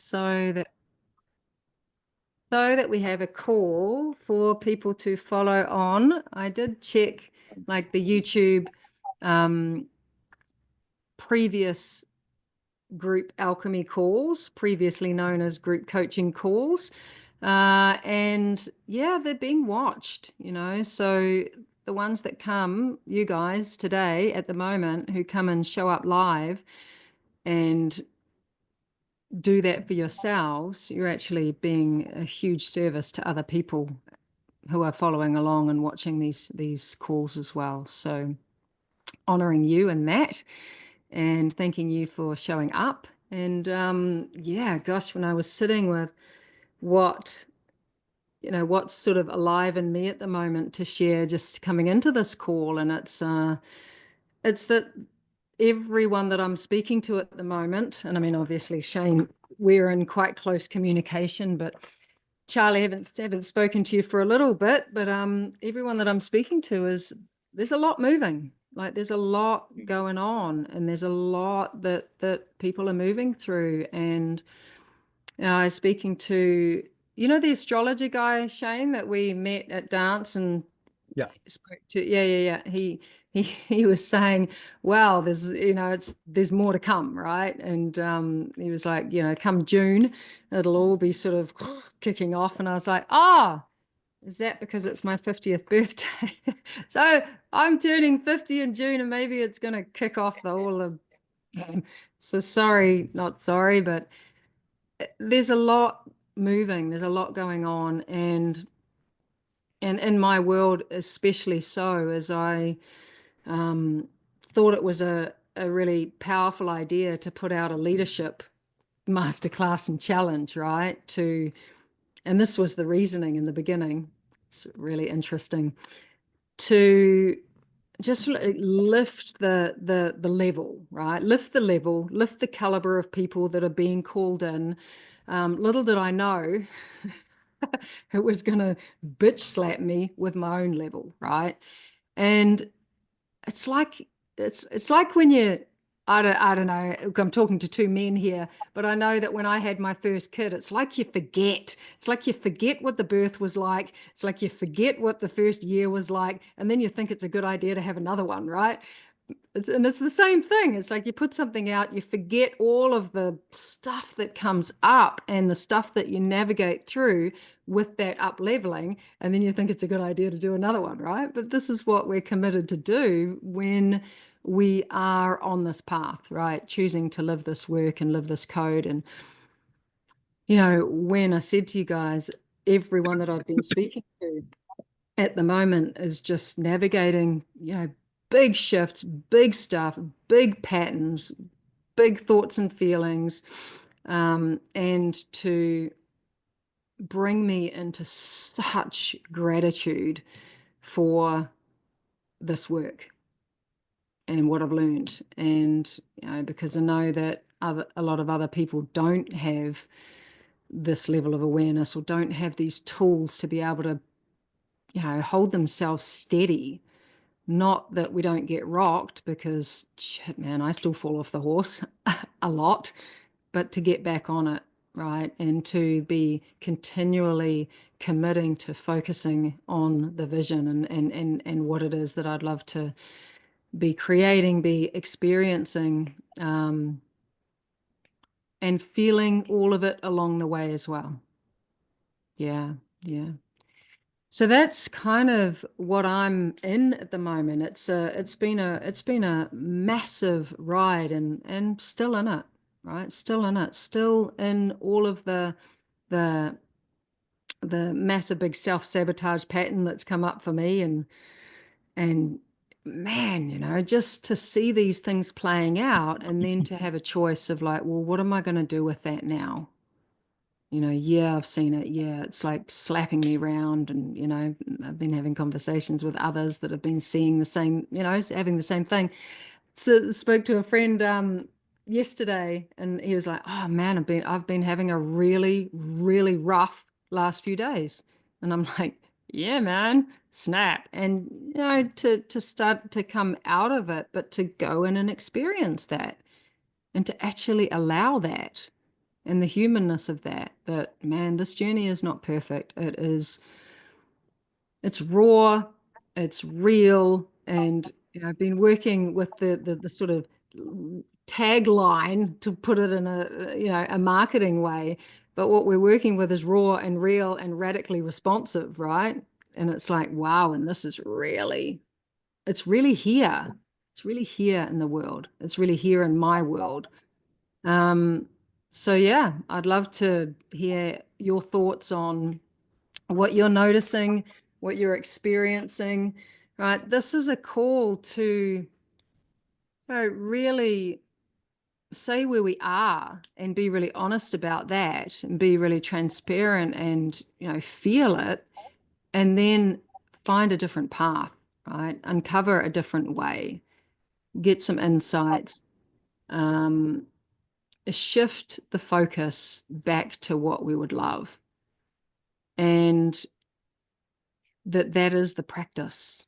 so that we have a call for people to follow on. I did check like the YouTube previous group alchemy calls, previously known as group coaching calls. And yeah, they're being watched, So the ones that come, you guys today at the moment who come and show up live and do that for yourselves, you're actually being a huge service to other people who are following along and watching these calls as well. So honoring you in that and thanking you for showing up. And yeah, gosh, when I was sitting with what's sort of alive in me at the moment to share just coming into this call, and it's that everyone that I'm speaking to at the moment, and I mean, obviously, Shane, we're in quite close communication, but Charlie, haven't spoken to you for a little bit, but everyone that I'm speaking to there's a lot moving. Like there's a lot going on, and there's a lot that people are moving through. And I was speaking to, the astrologer guy, Shane, that we met at dance and spoke to. Yeah. He was saying, well, there's more to come, right? And he was like, come June, it'll all be sort of kicking off. And I was like, is that because it's my 50th birthday? So I'm turning 50 in June, and maybe it's going to kick off the whole of. So sorry, not sorry, but there's a lot moving. There's a lot going on, and in my world, especially so, as I thought it was a really powerful idea to put out a leadership masterclass and challenge, right? And this was the reasoning in the beginning. It's really interesting to just lift the level, right? Lift the level, lift the caliber of people that are being called in. Little did I know it was going to bitch slap me with my own level, right? And it's like when you I don't know, I'm talking to two men here, but I know that when I had my first kid, it's like you forget. It's like you forget what the birth was like. It's like you forget what the first year was like, and then you think it's a good idea to have another one, right? And it's the same thing. It's like you put something out, you forget all of the stuff that comes up and the stuff that you navigate through with that up leveling, and then you think it's a good idea to do another one, right? But this is what we're committed to do when we are on this path, right? Choosing to live this work and live this code. And, when I said to you guys, everyone that I've been speaking to at the moment is just navigating, big shifts, big stuff, big patterns, big thoughts and feelings, and to bring me into such gratitude for this work and what I've learned. And, because I know that a lot of other people don't have this level of awareness or don't have these tools to be able to, hold themselves steady. Not that we don't get rocked, because shit, man, I still fall off the horse a lot, but to get back on it, right? And to be continually committing to focusing on the vision and what it is that I'd love to be creating, be experiencing, and feeling all of it along the way as well. Yeah. So that's kind of what I'm in at the moment. It's been a massive ride, and still in it, right? Still in it, still in all of the massive big self-sabotage pattern that's come up for me, and man, just to see these things playing out, and then to have a choice of like, well, what am I going to do with that now? Yeah, I've seen it. Yeah, it's like slapping me around. And, I've been having conversations with others that have been seeing the same, having the same thing. So spoke to a friend yesterday, and he was like, oh man, I've been having a really, really rough last few days. And I'm like, yeah, man, snap. And, to start to come out of it, but to go in and experience that, and to actually allow that, and the humanness of that, that man, this journey is not perfect. It's raw, it's real, and I've been working with the sort of tagline, to put it in a marketing way. But what we're working with is raw and real and radically responsive, right? And it's like, wow, and this is really, it's really here. It's really here in the world. It's really here in my world. Um, so yeah, I'd love to hear your thoughts on what you're noticing, what you're experiencing, right? This is a call to really say where we are and be really honest about that and be really transparent and, feel it, and then find a different path, right? Uncover a different way, get some insights, um, shift the focus back to what we would love. And that is the practice,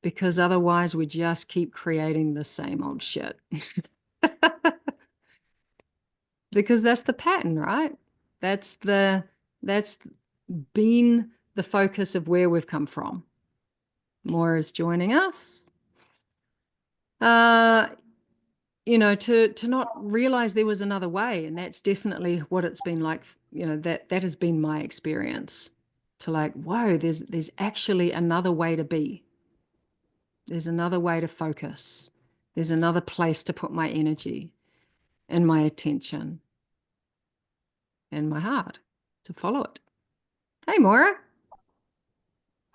because otherwise we just keep creating the same old shit. Because that's the pattern, right? That's that's been the focus of where we've come from. Moira's joining us. Uh, to not realize there was another way, and that's definitely what it's been like. That has been my experience. To like, whoa, there's actually another way to be. There's another way to focus. There's another place to put my energy and my attention and my heart to follow it. Hey, Moira.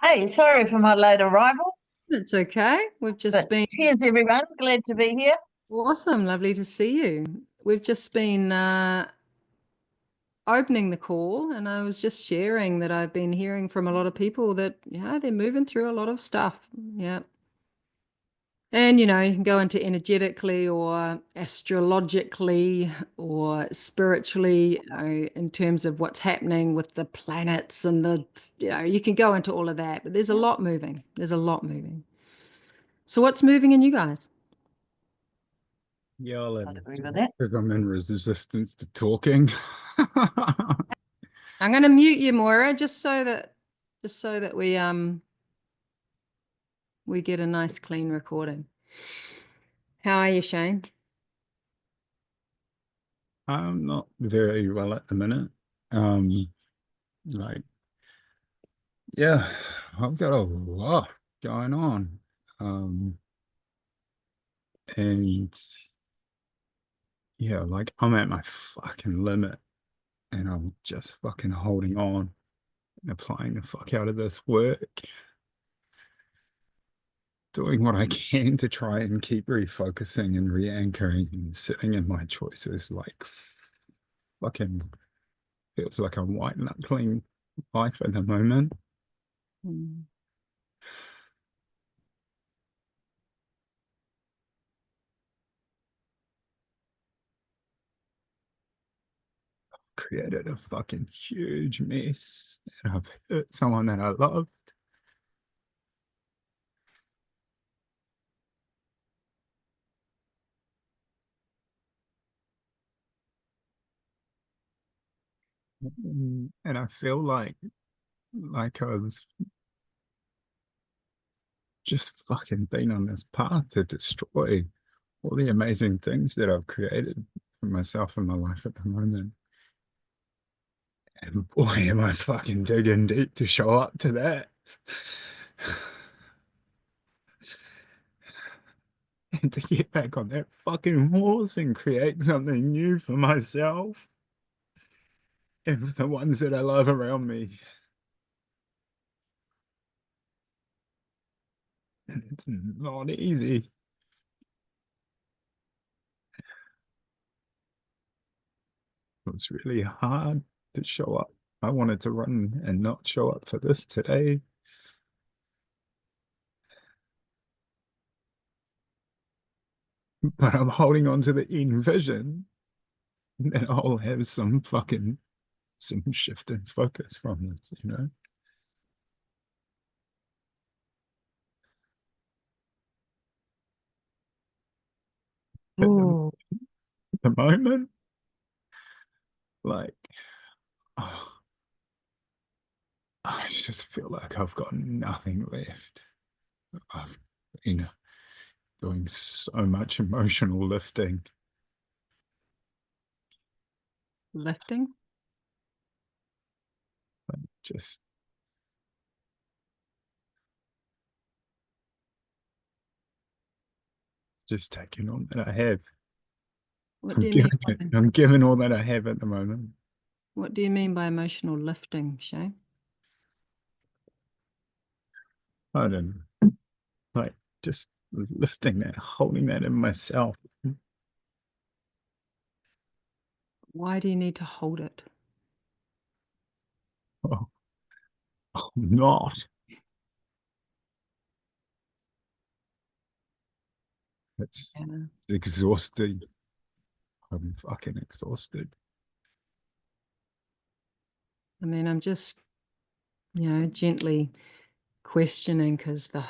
Hey, sorry for my late arrival, It's okay. We've just but been cheers, everyone. Glad to be here. awesome. Lovely to see you. We've just been opening the call, and I was just sharing that I've been hearing from a lot of people that, yeah, they're moving through a lot of stuff. Yeah. And, you can go into energetically or astrologically or spiritually, in terms of what's happening with the planets and you can go into all of that. But there's a lot moving. There's a lot moving. So what's moving in you guys? Yeah, I'll I'd add agree to with that that. because I'm in resistance to talking. I'm going to mute you, Moira, just so that we get a nice clean recording. How are you, Shane? I'm not very well at the minute. Um, like, yeah, I've got a lot going on. Um, and yeah, like I'm at my fucking limit and I'm just fucking holding on and applying the fuck out of this work, doing what I can to try and keep refocusing and re-anchoring and sitting in my choices, like fucking feels like I'm white knuckling life at the moment. Mm. Created a fucking huge mess and I've hurt someone that I love. And I feel like I've just fucking been on this path to destroy all the amazing things that I've created for myself and my life at the moment. And boy, am I fucking digging deep to show up to that. And to get back on that fucking horse and create something new for myself and for the ones that I love around me. And it's not easy. It was really hard to show up. I wanted to run and not show up for this today. But I'm holding on to the envision that I'll have some shift in focus from this. But Oh, the moment. Like, oh, I just feel like I've got nothing left. I've been doing so much emotional lifting. Lifting? Just taking all that I have. What do you mean I'm giving all that I have at the moment. what do you mean by emotional lifting, Shane? I don't know. Like, just lifting that, holding that in myself. Why do you need to hold it? Oh, I'm not. It's Yeah. exhausting. I'm fucking exhausted. I mean, I'm just, gently questioning because the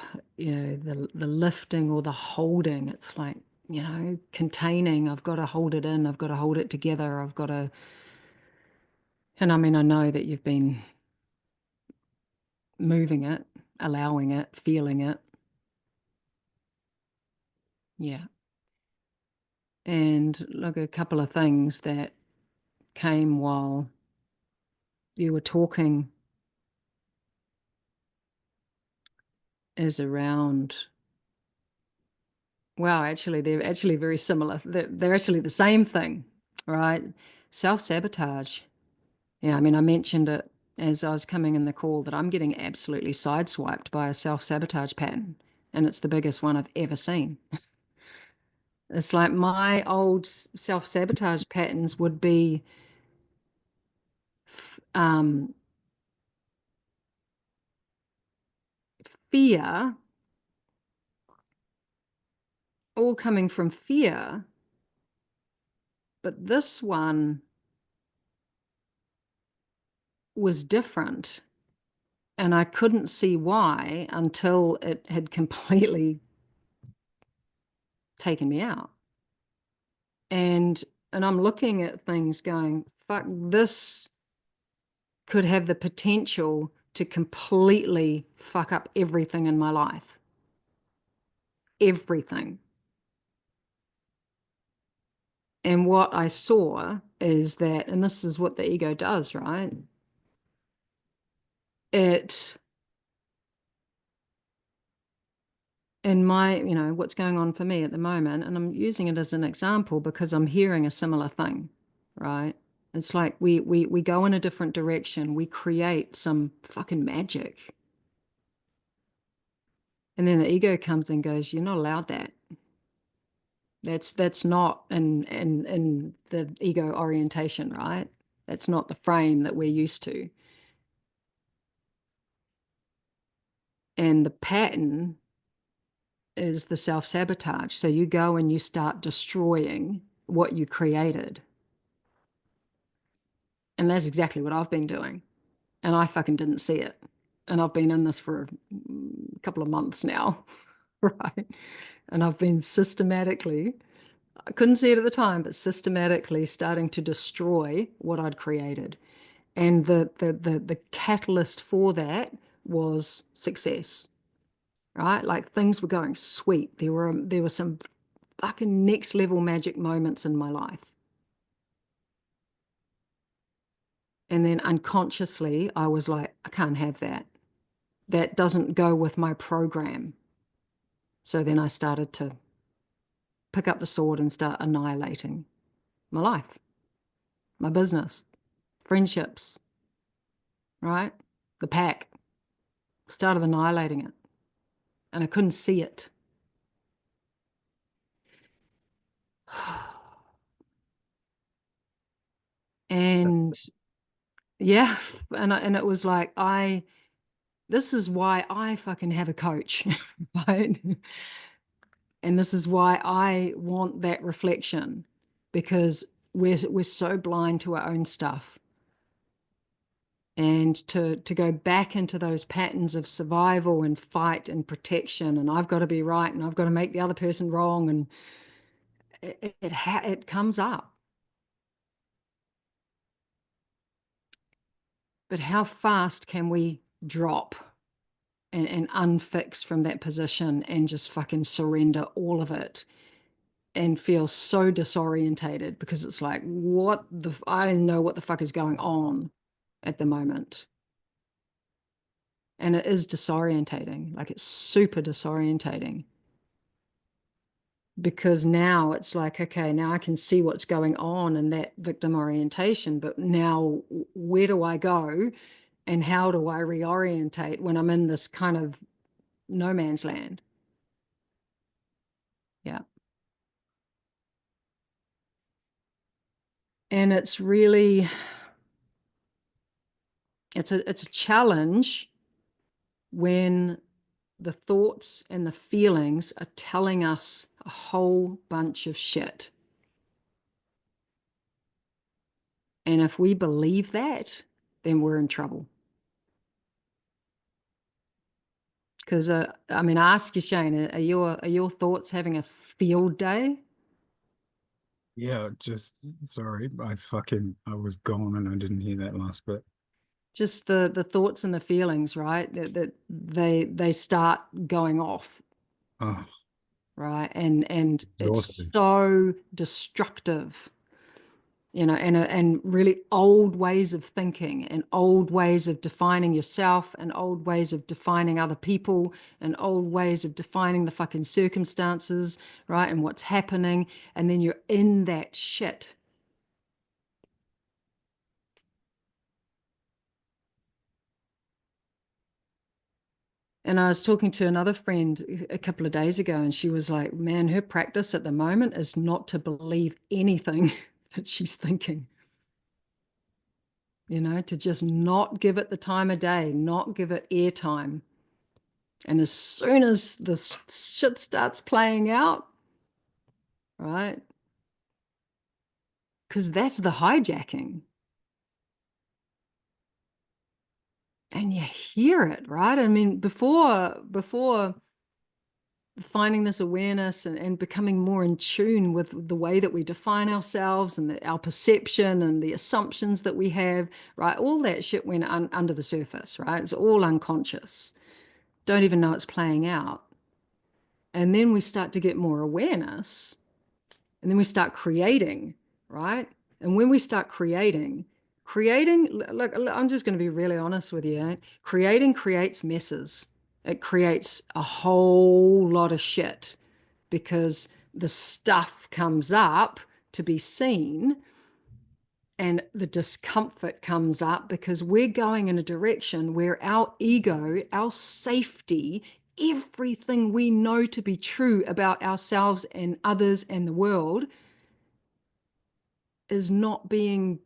lifting or the holding, it's like, containing. I've got to hold it in. I've got to hold it together. I've got to, and I mean, I know that you've been moving it, allowing it, feeling it. Yeah. And look, a couple of things that came while you were talking is around, wow, actually, they're actually very similar. They're actually the same thing, right? Self-sabotage. Yeah, I mean, I mentioned it as I was coming in the call that I'm getting absolutely sideswiped by a self-sabotage pattern, and it's the biggest one I've ever seen. It's like my old self-sabotage patterns would be um, fear, all coming from fear, but this one was different. And I couldn't see why until it had completely taken me out. And I'm looking at things going, fuck, this could have the potential to completely fuck up everything in my life. Everything. And what I saw is that, and this is what the ego does, right? It, in my, what's going on for me at the moment, and I'm using it as an example because I'm hearing a similar thing, right? It's like we go in a different direction. We create some fucking magic. And then the ego comes and goes, you're not allowed that. That's not in the ego orientation, right? That's not the frame that we're used to. And the pattern is the self-sabotage. So you go and you start destroying what you created. And that's exactly what I've been doing. And I fucking didn't see it. And I've been in this for a couple of months now, right? And I've been systematically, I couldn't see it at the time, but systematically starting to destroy what I'd created. And the catalyst for that was success, right? Like things were going sweet. There were some fucking next level magic moments in my life. And then unconsciously, I was like, I can't have that. That doesn't go with my program. So then I started to pick up the sword and start annihilating my life, my business, friendships, right? The pack. Started annihilating it. And I couldn't see it. And yeah, and it was like this is why I fucking have a coach, right? And this is why I want that reflection, because we're so blind to our own stuff. And to go back into those patterns of survival and fight and protection, and I've got to be right and I've got to make the other person wrong, and it comes up. But how fast can we drop and unfix from that position and just fucking surrender all of it and feel so disorientated because it's like, I don't know what the fuck is going on at the moment. And it is disorientating, like it's super disorientating. Because now it's like, okay, now I can see what's going on in that victim orientation, but now where do I go and how do I reorientate when I'm in this kind of no man's land? Yeah. And it's really, it's a challenge when the thoughts and the feelings are telling us a whole bunch of shit. And if we believe that, then we're in trouble. Because, I mean, I ask you, Shane, are your thoughts having a field day? Yeah, just sorry, I was gone and I didn't hear that last bit. Just the thoughts and the feelings, right? That they start going off, Oh, right? And it's exhausted. so destructive. And really old ways of thinking and old ways of defining yourself and old ways of defining other people and old ways of defining the fucking circumstances, right? And what's happening. And then you're in that shit. And I was talking to another friend a couple of days ago, and she was like, man, her practice at the moment is not to believe anything that she's thinking. To just not give it the time of day, not give it airtime. And as soon as this shit starts playing out, right? Because that's the hijacking. And you hear it, right? I mean, before finding this awareness and becoming more in tune with the way that we define ourselves and our perception and the assumptions that we have, right? All that shit went under the surface, right? It's all unconscious. Don't even know it's playing out. And then we start to get more awareness, and then we start creating, right? And when we start creating, look, I'm just going to be really honest with you. Creating creates messes. It creates a whole lot of shit because the stuff comes up to be seen and the discomfort comes up because we're going in a direction where our ego, our safety, everything we know to be true about ourselves and others and the world is not being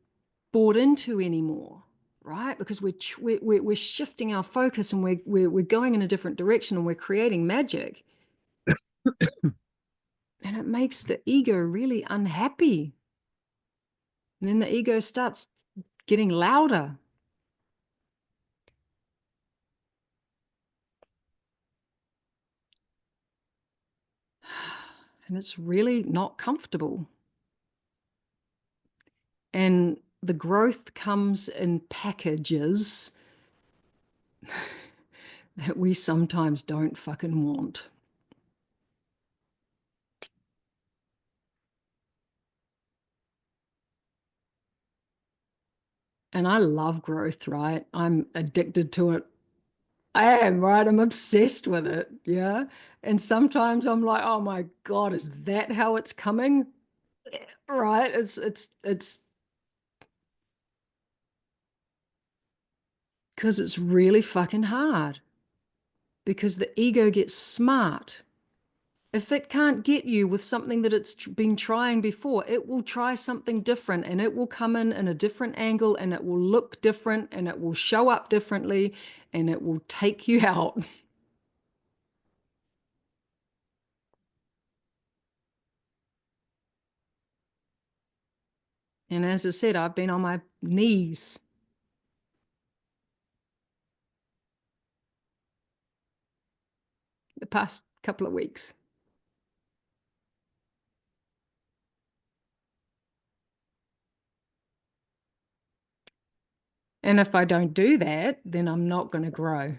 bought into anymore, right? Because we're shifting our focus and we're going in a different direction and we're creating magic. And it makes the ego really unhappy. And then the ego starts getting louder. And it's really not comfortable. And the growth comes in packages that we sometimes don't fucking want. And I love growth, right? I'm addicted to it. I am, right? I'm obsessed with it. Yeah. And sometimes I'm like, oh my God, is that how it's coming? Right? It's because it's really fucking hard. Because the ego gets smart. If it can't get you with something that it's been trying before, it will try something different and it will come in a different angle and it will look different and it will show up differently and it will take you out. And as I said, I've been on my knees the past couple of weeks. And if I don't do that, then I'm not going to grow.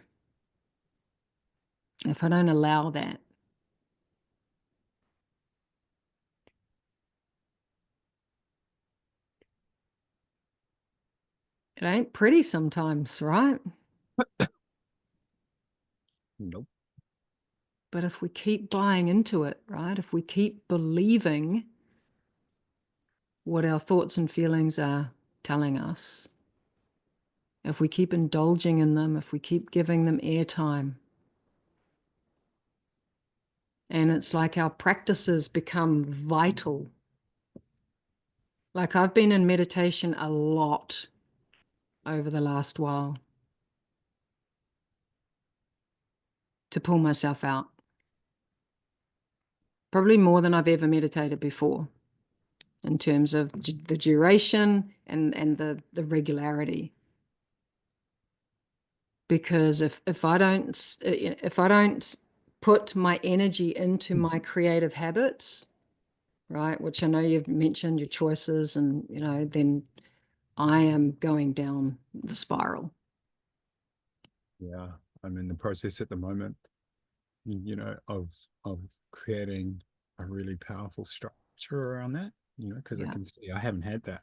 If I don't allow that. It ain't pretty sometimes, right? Nope. But if we keep buying into it, right? If we keep believing what our thoughts and feelings are telling us, if we keep indulging in them, if we keep giving them airtime, and it's like our practices become vital. Like I've been in meditation a lot over the last while to pull myself out. Probably more than I've ever meditated before in terms of the duration and the regularity. Because if I don't put my energy into my creative habits, right, which I know you've mentioned your choices, and then I am going down the spiral. Yeah, I'm in the process at the moment, of creating a really powerful structure around that, because I Yeah, can see I haven't had that.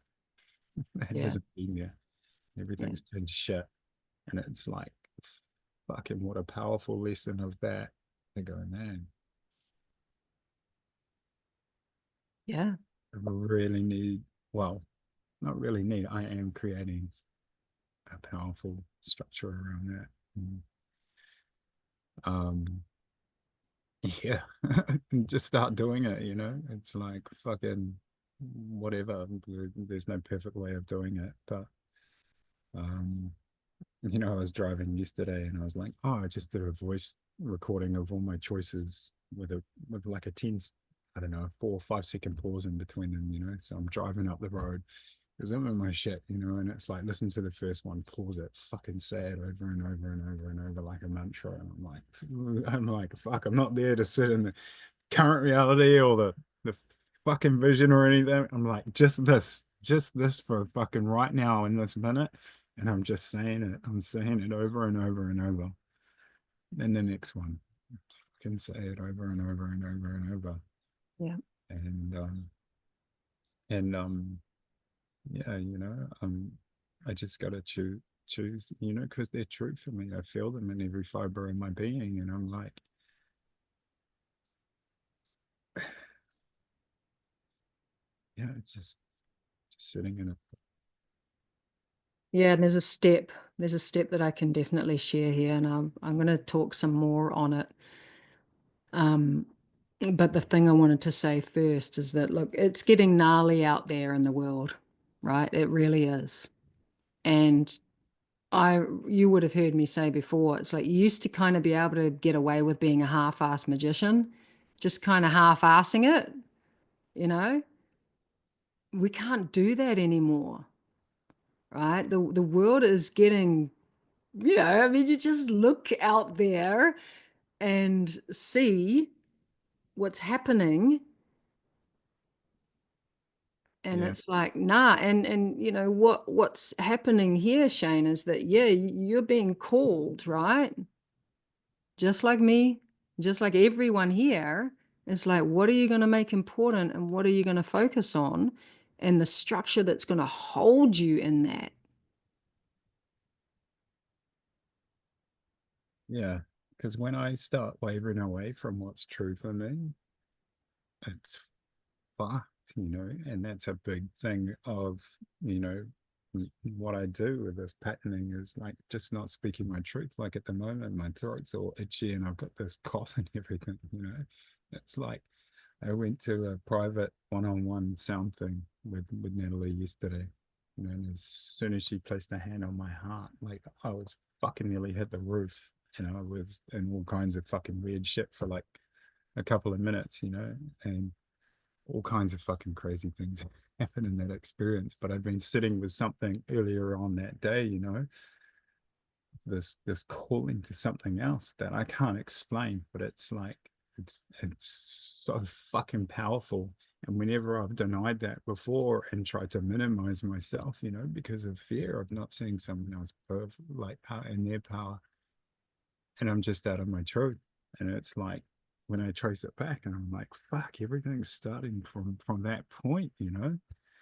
It yeah, hasn't been there. yeah, Everything's turned to shit. And it's like, fucking what a powerful lesson of that. I go, man, yeah, I really need, well, not really need, I am creating a powerful structure around that. And, yeah, and just start doing it, It's like fucking whatever. There's no perfect way of doing it, but um, I was driving yesterday and I was like, oh, I just did a voice recording of all my choices with like a 10, I don't know, 4 or 5 second pause in between them. So I'm driving up the road because I'm in my shit, and it's like, listen to the first one, pause it, fucking say it over and over and over and over like a mantra. And I'm like, fuck, I'm not there to sit in the current reality or the fucking vision or anything. I'm like, just this for fucking right now in this minute. And I'm just saying it. I'm saying it over and over and over. And the next one, I can say it over and over and over and over. yeah, And and yeah, I just gotta choose, because they're true for me. I feel them in every fiber of my being. And I'm like, yeah, it's just sitting in it. yeah. And there's a step that I can definitely share here, and I'm going to talk some more on it. Um, but the thing I wanted to say first is that, look, it's getting gnarly out there in the world, right? It really is. And you would have heard me say before, it's like you used to kind of be able to get away with being a half-ass magician, just kind of half-assing it, you know? We can't do that anymore, right? The world is getting, I mean, you just look out there and see what's happening. And Yeah, it's like, nah, and what's happening here, Shane, is that yeah, you're being called, right? Just like me, just like everyone here. It's like, what are you going to make important and what are you going to focus on? And the structure that's going to hold you in that. yeah. Because when I start wavering away from what's true for me, it's fucked. And that's a big thing of, you know, what I do with this patterning is like just not speaking my truth. Like at the moment, my throat's all itchy and I've got this cough and everything. It's like I went to a private one-on-one sound thing with Natalie yesterday. And as soon as she placed a hand on my heart, like I was fucking nearly hit the roof. I was in all kinds of fucking weird shit for like a couple of minutes, and all kinds of fucking crazy things happen in that experience. But I'd been sitting with something earlier on that day, this calling to something else that I can't explain, but it's like it's so fucking powerful. And whenever I've denied that before and tried to minimize myself, because of fear of not seeing someone else like in their power, and I'm just out of my truth. And it's like when I trace it back, and I'm like, fuck, everything's starting from that point,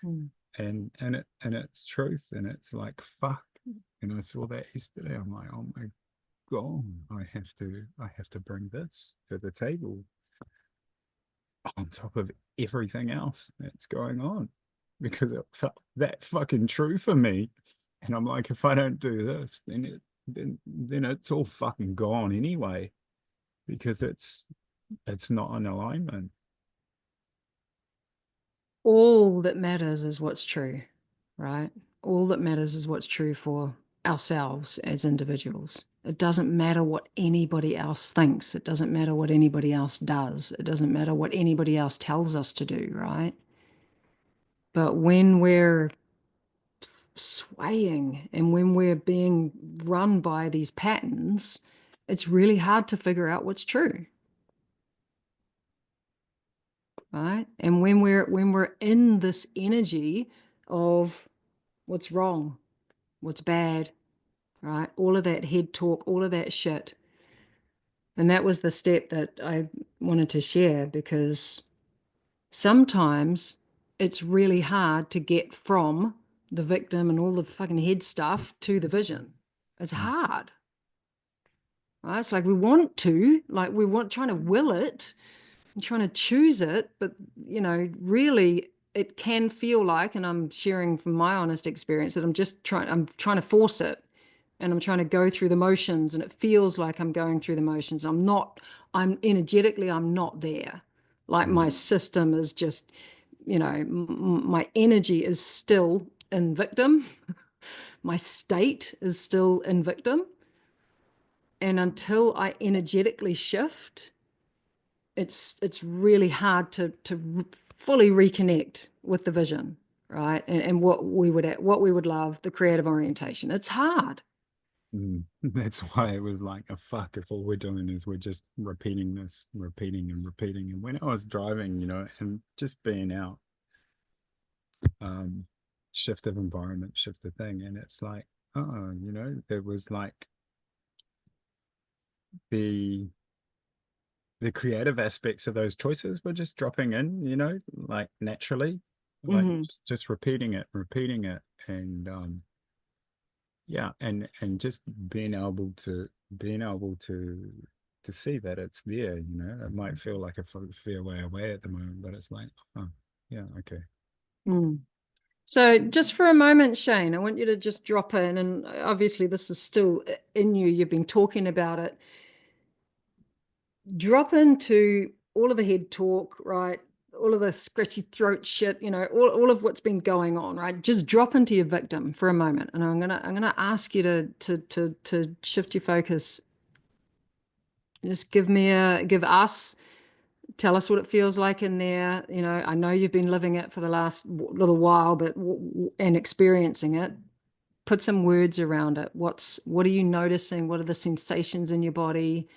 Mm. and it's truth, and it's like fuck. And I saw that yesterday. I'm like, oh my god, I have to bring this to the table on top of everything else that's going on, because it felt that fucking true for me. And I'm like, if I don't do this, then it's all fucking gone anyway, because it's not in alignment. All that matters is what's true, right? All that matters is what's true for ourselves as individuals. It doesn't matter what anybody else thinks. It doesn't matter what anybody else does. It doesn't matter what anybody else tells us to do, right? But when we're swaying and when we're being run by these patterns, it's really hard to figure out what's true, right? And when we're in this energy of what's wrong, what's bad, right? All of that head talk, all of that shit. And that was the step that I wanted to share, because sometimes it's really hard to get from the victim and all the fucking head stuff to the vision. It's hard, right? It's like we want to, like we want trying to will it and trying to choose it, but really it can feel like, and I'm sharing from my honest experience, that I'm trying to force it, and I'm trying to go through the motions, and it feels like I'm going through the motions. I'm energetically, I'm not there. Like my system is just, my energy is still in victim. My state is still in victim. And until I energetically shift, it's really hard to fully reconnect with the vision, right? And what we would love, the creative orientation. It's hard. That's why it was like a fuck if all we're doing is we're just repeating this, repeating and repeating. And when I was driving, and just being out, um, shift of environment, shift of thing, and it's like, there was like the the creative aspects of those choices were just dropping in, like naturally, like Mm-hmm. just repeating it, and yeah, and just being able to see that it's there. It might feel like a fair way away at the moment, but it's like, oh, yeah, okay. Mm. So just for a moment, Shane, I want you to just drop in, and obviously this is still in you. You've been talking about it. Drop into all of the head talk, right? All of the scratchy throat shit, all of what's been going on, right? Just drop into your victim for a moment. And I'm gonna ask you to shift your focus. Just give us, tell us what it feels like in there. I know you've been living it for the last little while, but and experiencing it. Put some words around it. What are you noticing? What are the sensations in your body?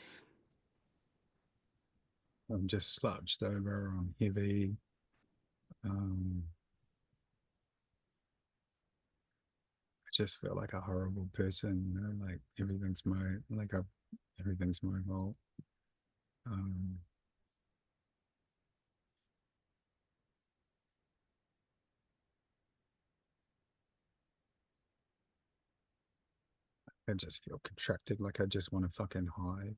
I'm just slouched over. I'm heavy. Um, I just feel like a horrible person. Like everything's my fault. Um, I just feel contracted. Like I just want to fucking hide.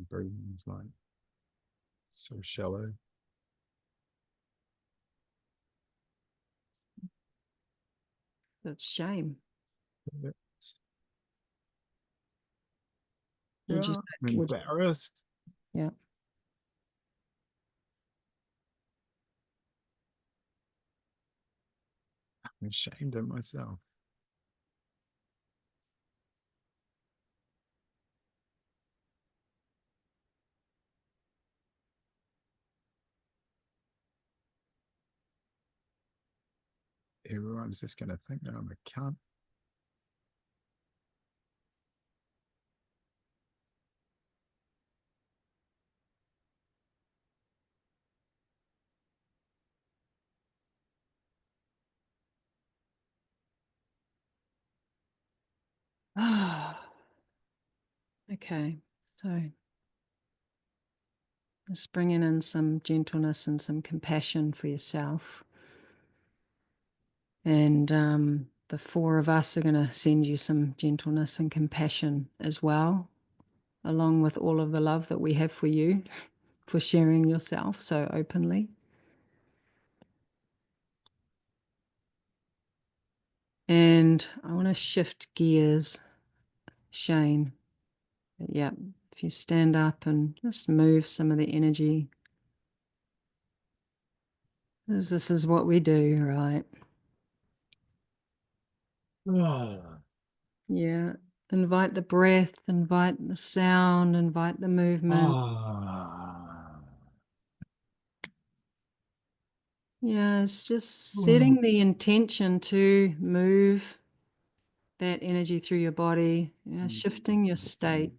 Breathing is like so shallow. That's shame. Would you Yeah, I'm embarrassed. yeah. I'm ashamed of myself. Everyone's just gonna think that I'm a cunt. Okay, so just bringing in some gentleness and some compassion for yourself. And the four of us are going to send you some gentleness and compassion as well, along with all of the love that we have for you, for sharing yourself so openly. And I want to shift gears, Shane. Yeah, if you stand up and just move some of the energy, because this is what we do, right? Yeah. Invite the breath, invite the sound, invite the movement. Yeah, it's just setting the intention to move that energy through your body, shifting your state.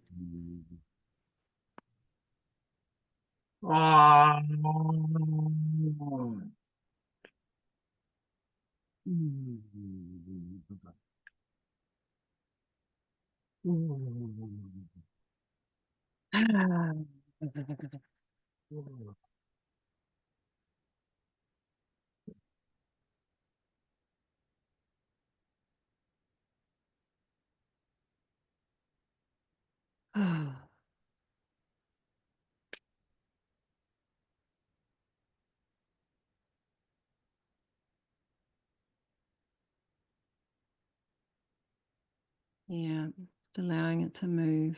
Yeah, just allowing it to move.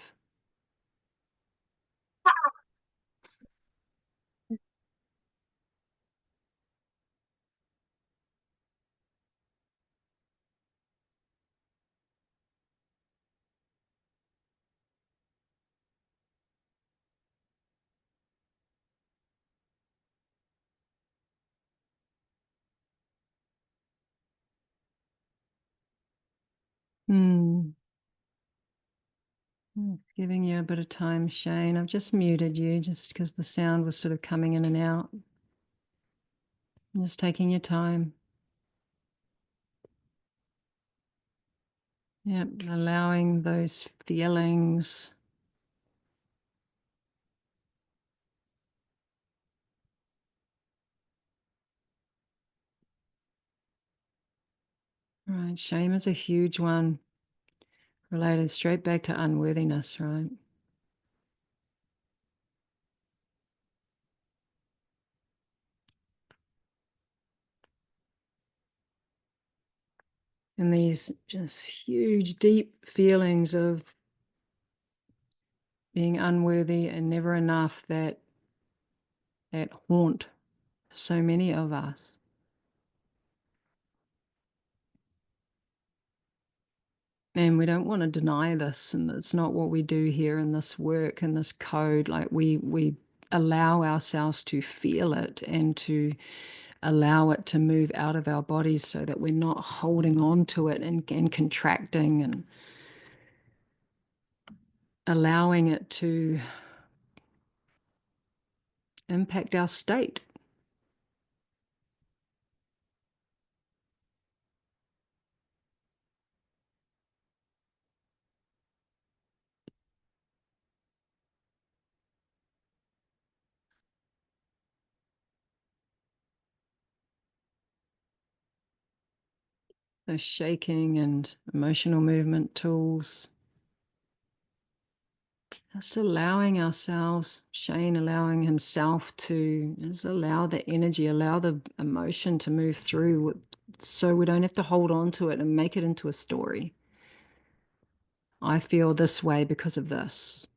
Hmm. Giving you a bit of time, Shane. I've just muted you just because the sound was sort of coming in and out. Just taking your time. Yeah, allowing those feelings. Right, shame is a huge one, related straight back to unworthiness, right? And these just huge, deep feelings of being unworthy and never enough that haunt so many of us. And we don't want to deny this, and it's not what we do here in this work and this code. Like we allow ourselves to feel it and to allow it to move out of our bodies so that we're not holding on to it and contracting and allowing it to impact our state. So shaking and emotional movement tools. Just allowing ourselves, Shane allowing himself to just allow the energy, allow the emotion to move through so we don't have to hold on to it and make it into a story. I feel this way because of this.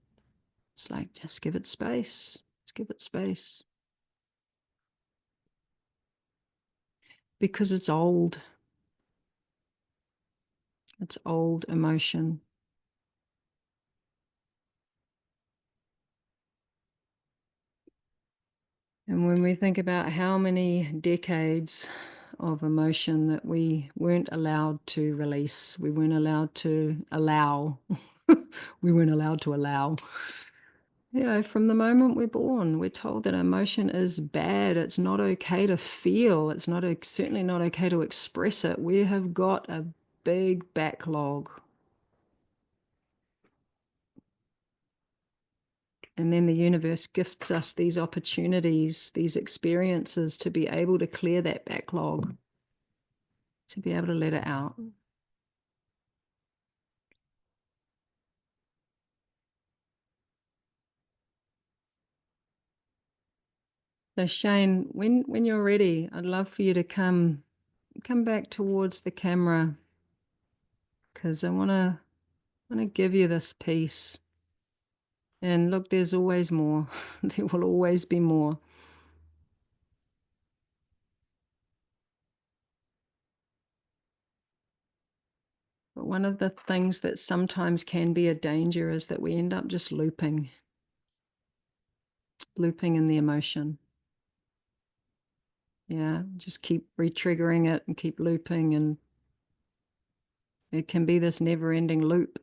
It's like, just give it space. Just give it space. Because it's old. It's old emotion. And when we think about how many decades of emotion that we weren't allowed to release, we weren't allowed to allow, we weren't allowed to allow. You know, from the moment we're born, we're told that emotion is bad. It's not okay to feel. It's not certainly not okay to express it. We have got a big backlog And then the universe gifts us these opportunities, these experiences to be able to clear that backlog, to be able to let it out. So Shane, when you're ready, I'd love for you to come back towards the camera, because I want to give you this piece. And look, there's always more. There will always be more. But one of the things that sometimes can be a danger is that we end up just looping in the emotion. Yeah, just keep re-triggering it and keep looping, and it can be this never-ending loop.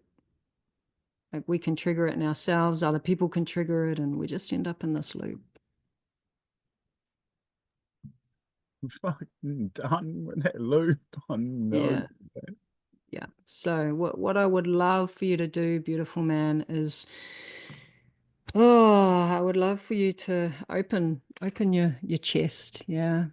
Like we can trigger it in ourselves, other people can trigger it, and we just end up in this loop. I'm fucking done with that loop. I know. Yeah. Yeah. So what I would love for you to do, beautiful man, is I would love for you to open your chest. Yeah.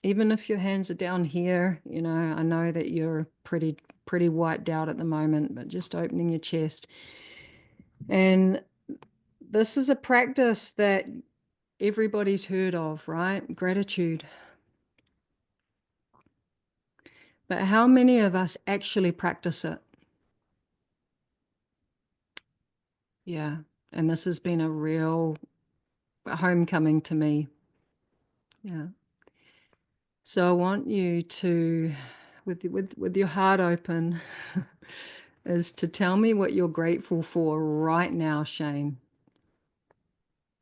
Even if your hands are down here, I know that you're pretty wiped out at the moment, but just opening your chest. And this is a practice that everybody's heard of, right? Gratitude. But how many of us actually practice it? Yeah. And this has been a real homecoming to me. Yeah. So I want you to, with your heart open, is to tell me what you're grateful for right now, Shane.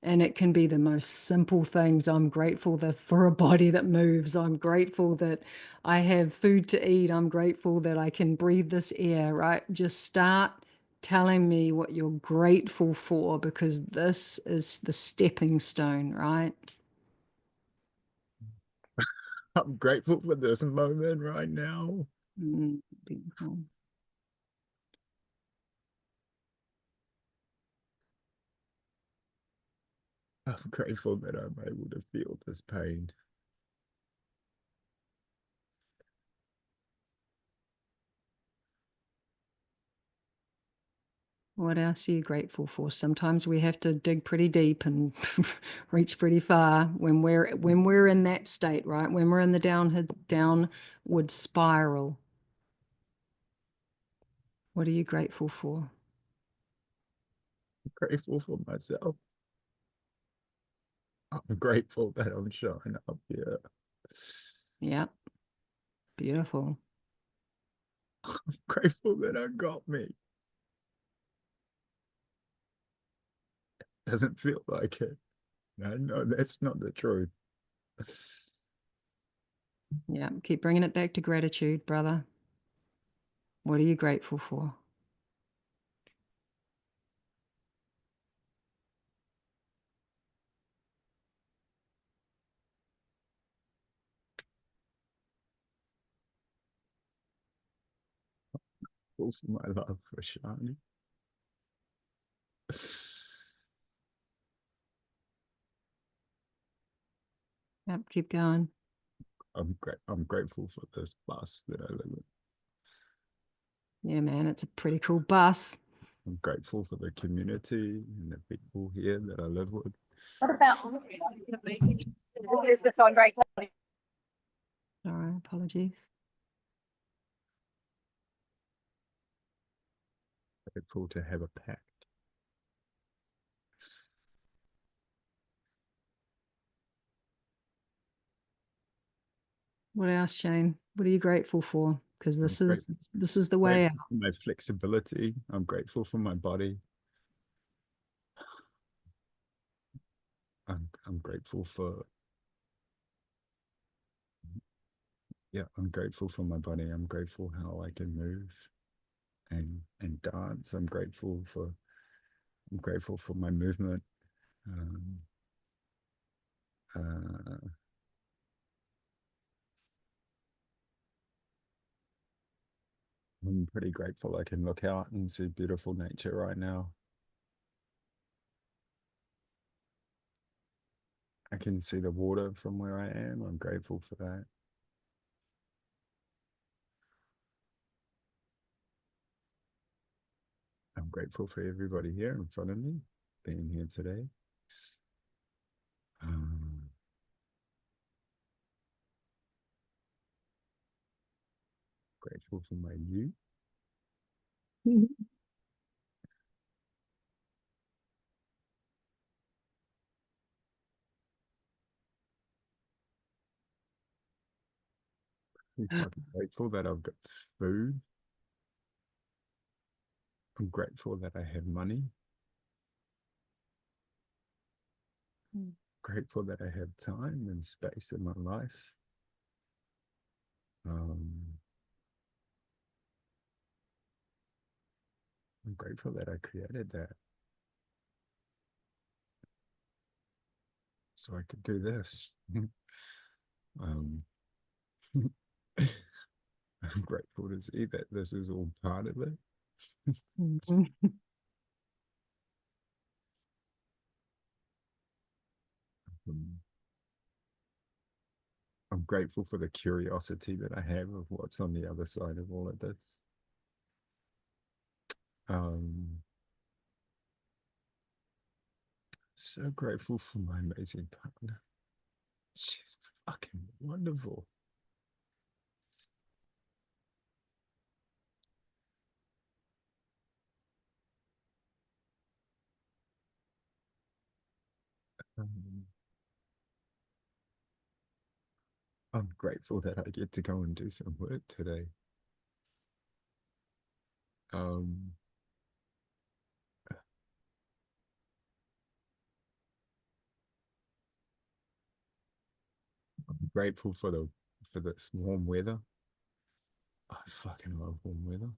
And it can be the most simple things. I'm grateful for a body that moves. I'm grateful that I have food to eat. I'm grateful that I can breathe this air, right? Just start telling me what you're grateful for, because this is the stepping stone, right? I'm grateful for this moment right now. Beautiful. I'm grateful that I'm able to feel this pain. What else are you grateful for? Sometimes we have to dig pretty deep and reach pretty far when we're in that state, right? When we're in the downward spiral. What are you grateful for? I'm grateful for myself. I'm grateful that I'm showing up here. Yeah, beautiful. I'm grateful that I got me. Doesn't feel like it. No, that's not the truth. Yeah, keep bringing it back to gratitude, brother. What are you grateful for? For my love for Shani. Yep, keep going. I'm grateful for this bus that I live in. Yeah, man, it's a pretty cool bus. I'm grateful for the community and the people here that I live with. What about It's just on great. Sorry, apologies. Grateful to have a pact. What else, Shane? What are you grateful for? Because I'm this is the way out. grateful for my flexibility. I'm grateful for my body. I'm grateful for I'm grateful for my body. I'm grateful how I can move and dance. I'm grateful for my movement. Um, uh, I'm pretty grateful I can look out and see beautiful nature right now. I can see the water from where I am. I'm grateful for that. I'm grateful for everybody here in front of me being here today. Um, Grateful for my youth. I'm fucking grateful that I've got food. I'm grateful that I have money. Grateful that I have time and space in my life. I'm grateful that I created that so I could do this. um, I'm grateful to see that this is all part of it. Um, I'm grateful for the curiosity that I have of what's on the other side of all of this. So grateful for my amazing partner. She's fucking wonderful. Um, I'm grateful that I get to go and do some work today. Um, I'm grateful for this warm weather. I fucking love warm weather.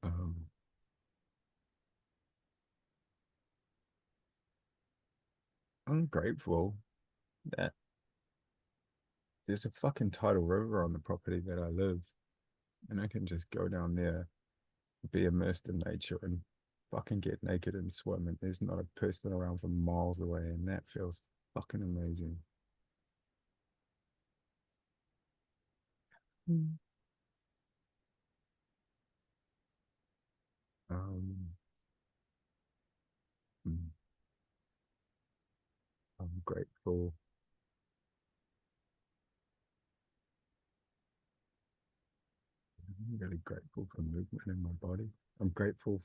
Um, I'm grateful that there's a fucking tidal river on the property that I live, and I can just go down there, be immersed in nature, and fucking get naked and swim, and there's not a person around for miles away, and that feels fucking amazing. Um, mm, I'm grateful. I'm really grateful for movement in my body. I'm grateful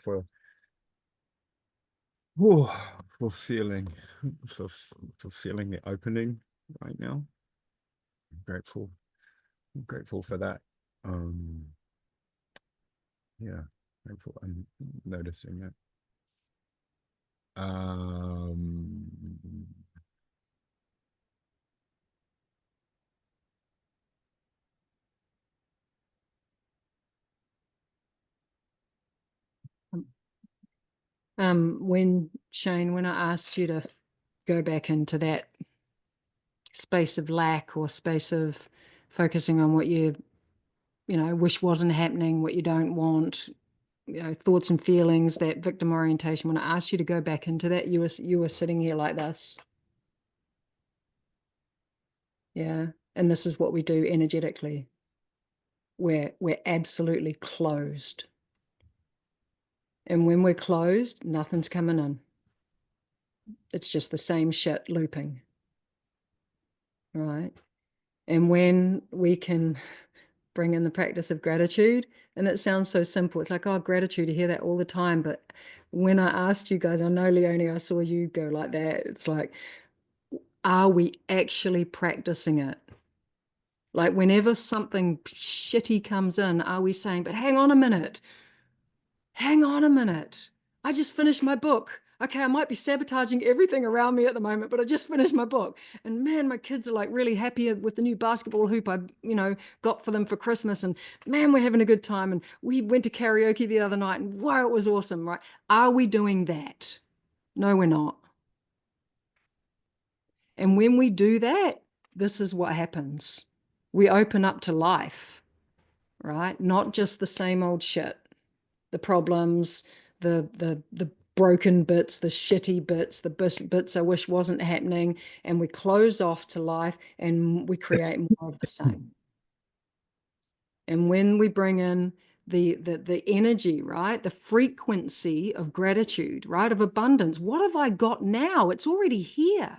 oh, for feeling for for feeling the opening right now. I'm grateful. I'm grateful for that. Um, yeah, grateful. I'm noticing that. Um, When Shane, when I asked you to go back into that space of lack or space of focusing on what you know, wish wasn't happening, what you don't want, you know, thoughts and feelings, that victim orientation, when I asked you to go back into that, you were sitting here like this. Yeah. And this is what we do energetically. We're absolutely closed. And when we're closed, nothing's coming in. It's just the same shit looping. Right. And when we can bring in the practice of gratitude, and it sounds so simple, it's like, oh, gratitude, you hear that all the time. But when I asked you guys, I know, Leonie, I saw you go like that. It's like, are we actually practicing it? Like, whenever something shitty comes in, are we saying, but hang on a minute, hang on a minute. I just finished my book. Okay, I might be sabotaging everything around me at the moment, but I just finished my book. And man, my kids are like really happy with the new basketball hoop I, got for them for Christmas. And man, we're having a good time. And we went to karaoke the other night and wow, it was awesome, right? Are we doing that? No, we're not. And when we do that, this is what happens. We open up to life, right? Not just the same old shit, the problems, the broken bits, the shitty bits, the bits I wish wasn't happening, and we close off to life and we create more of the same. And when we bring in the energy, right? The frequency of gratitude, right? Of abundance. What have I got now? It's already here.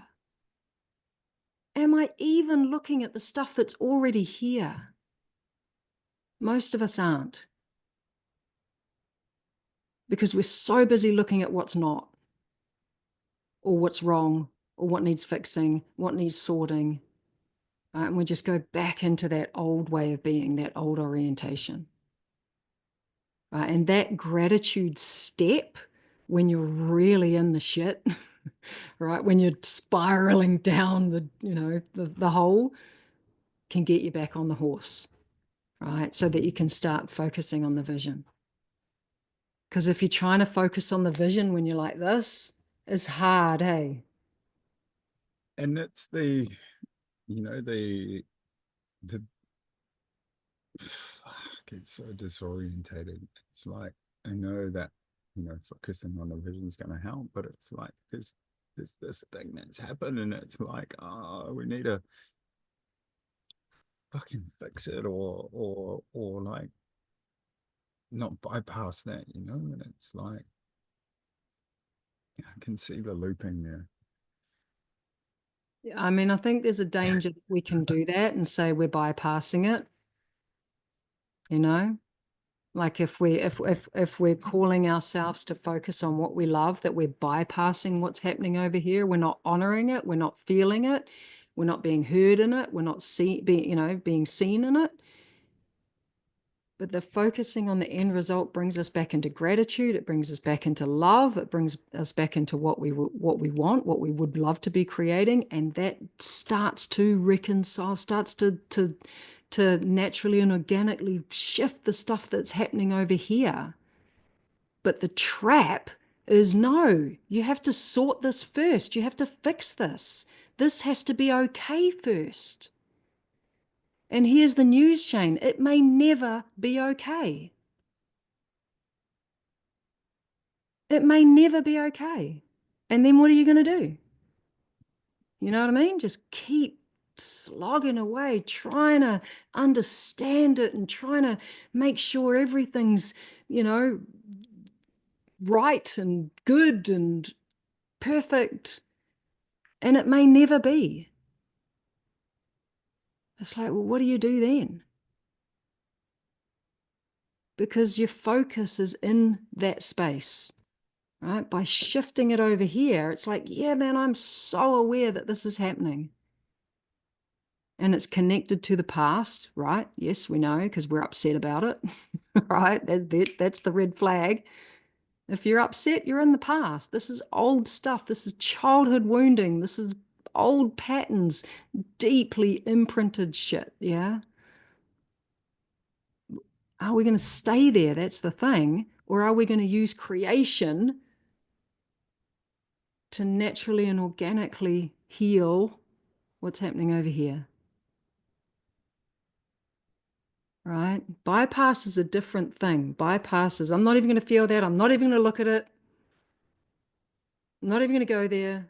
Am I even looking at the stuff that's already here? Most of us aren't. Because we're so busy looking at what's not, or what's wrong, or what needs fixing, what needs sorting. Right? And we just go back into that old way of being, that old orientation. Right? And that gratitude step, when you're really in the shit, right? When you're spiraling down the hole, can get you back on the horse, right? So that you can start focusing on the vision. Because if you're trying to focus on the vision when you're like this, it's hard, hey? And it's the fuck, it's so disorientated. It's like, I know that, focusing on the vision is going to help, but it's like there's this thing that's happened, and it's like, oh, we need to fucking fix it, or like not bypass that, and it's like, I can see the looping there. I mean, I think there's a danger that we can do that and say we're bypassing it. Like if we're calling ourselves to focus on what we love, that we're bypassing what's happening over here. We're not honoring it. We're not feeling it. We're not being heard in it. We're not being seen in it. But the focusing on the end result brings us back into gratitude. It brings us back into love. It brings us back into what we want, what we would love to be creating, and that starts to reconcile, starts to naturally and organically shift the stuff that's happening over here. But the trap is, no, you have to sort this first. You have to fix this. This has to be okay first. And here's the news, Shane. It may never be okay. It may never be okay. And then what are you going to do? You know what I mean? Just keep slogging away, trying to understand it and trying to make sure everything's, right and good and perfect. And it may never be. It's like, well, what do you do then? Because your focus is in that space, right? By shifting it over here, it's like, yeah, man, I'm so aware that this is happening. And it's connected to the past, right? Yes, we know, because we're upset about it, right? That's the red flag. If you're upset, you're in the past. This is old stuff. This is childhood wounding. This is old patterns, deeply imprinted shit, yeah? Are we going to stay there? That's the thing. Or are we going to use creation to naturally and organically heal what's happening over here? Right? Bypass is a different thing. Bypass is, I'm not even going to feel that. I'm not even going to look at it. I'm not even going to go there.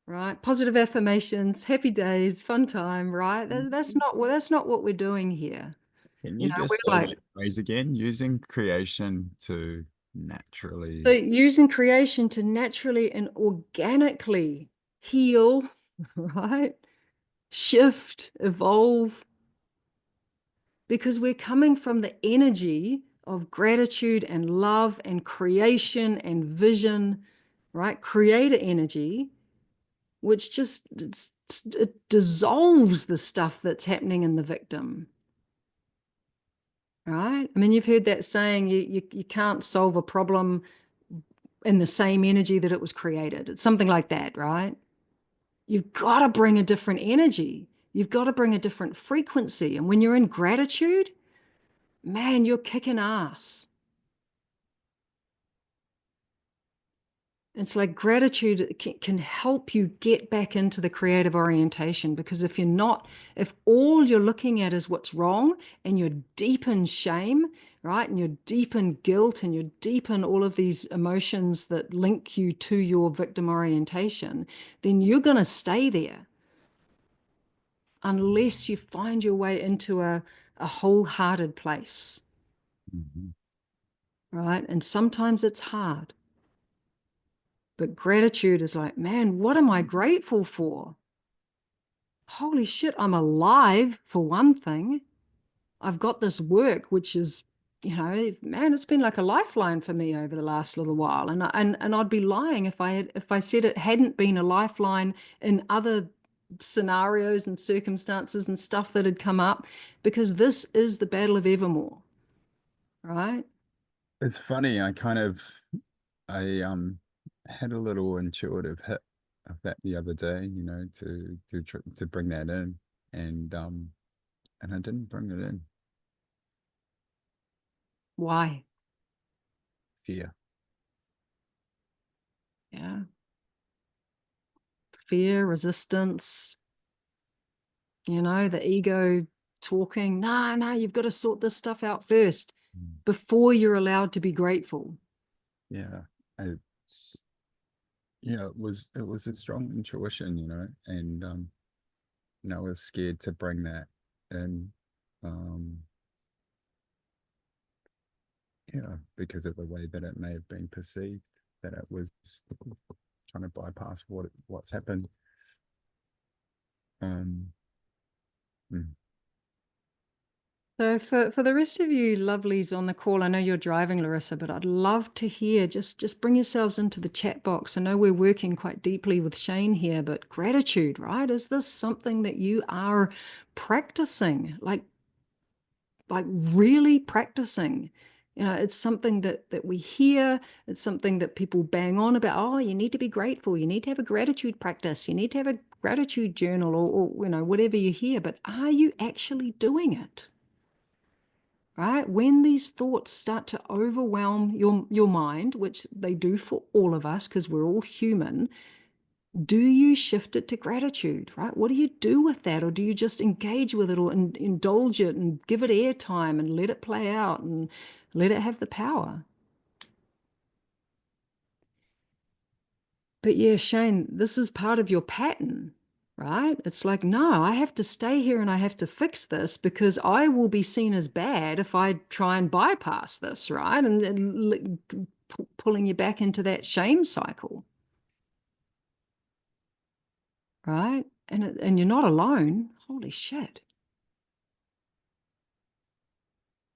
Right? Positive affirmations, happy days, fun time, right? That's not what we're doing here. Can You you know, just we're say like, that phrase again? Using creation to naturally. so using creation to naturally and organically heal, right? Shift, evolve, because we're coming from the energy of gratitude and love and creation and vision, right? Creator energy, which just it dissolves the stuff that's happening in the victim, right? I mean, you've heard that saying, you can't solve a problem in the same energy that it was created. It's something like that, right? You've got to bring a different energy. You've got to bring a different frequency. And when you're in gratitude, man, you're kicking ass. It's like gratitude can help you get back into the creative orientation, because if all you're looking at is what's wrong, and you're deep in shame, right? And you're deep in guilt, and you're deep in all of these emotions that link you to your victim orientation, then you're going to stay there unless you find your way into a wholehearted place, Mhm. right? And sometimes it's hard. But gratitude is like, man, what am I grateful for? Holy shit, I'm alive, for one thing. I've got this work, which is, man, it's been like a lifeline for me over the last little while. And I'd be lying if I said it hadn't been a lifeline in other scenarios and circumstances and stuff that had come up, because this is the battle of evermore, right? It's funny. I had a little intuitive hit of that the other day, to bring that in, and I didn't bring it in. Why? Fear. Yeah. Fear, resistance, the ego talking, nah, you've got to sort this stuff out first before you're allowed to be grateful. Yeah. It's yeah, it was a strong intuition, and I was scared to bring that in. Um, yeah, because of the way that it may have been perceived, that it was trying to bypass what's happened. Um, mm, So for the rest of you lovelies on the call, I know you're driving, Larissa, but I'd love to hear, just bring yourselves into the chat box. I know we're working quite deeply with Shane here, but gratitude, right? Is this something that you are practicing? Like really practicing? It's something that we hear. It's something that people bang on about. Oh, you need to be grateful. You need to have a gratitude practice. You need to have a gratitude journal, or whatever you hear. But are you actually doing it? Right? When these thoughts start to overwhelm your mind, which they do for all of us because we're all human, do you shift it to gratitude, right? What do you do with that? Or do you just engage with it, or indulge it and give it airtime and let it play out and let it have the power? But yeah, Shane, this is part of your pattern, right? It's like, no, I have to stay here and I have to fix this, because I will be seen as bad if I try and bypass this, right? And pulling you back into that shame cycle, right? And you're not alone. Holy shit.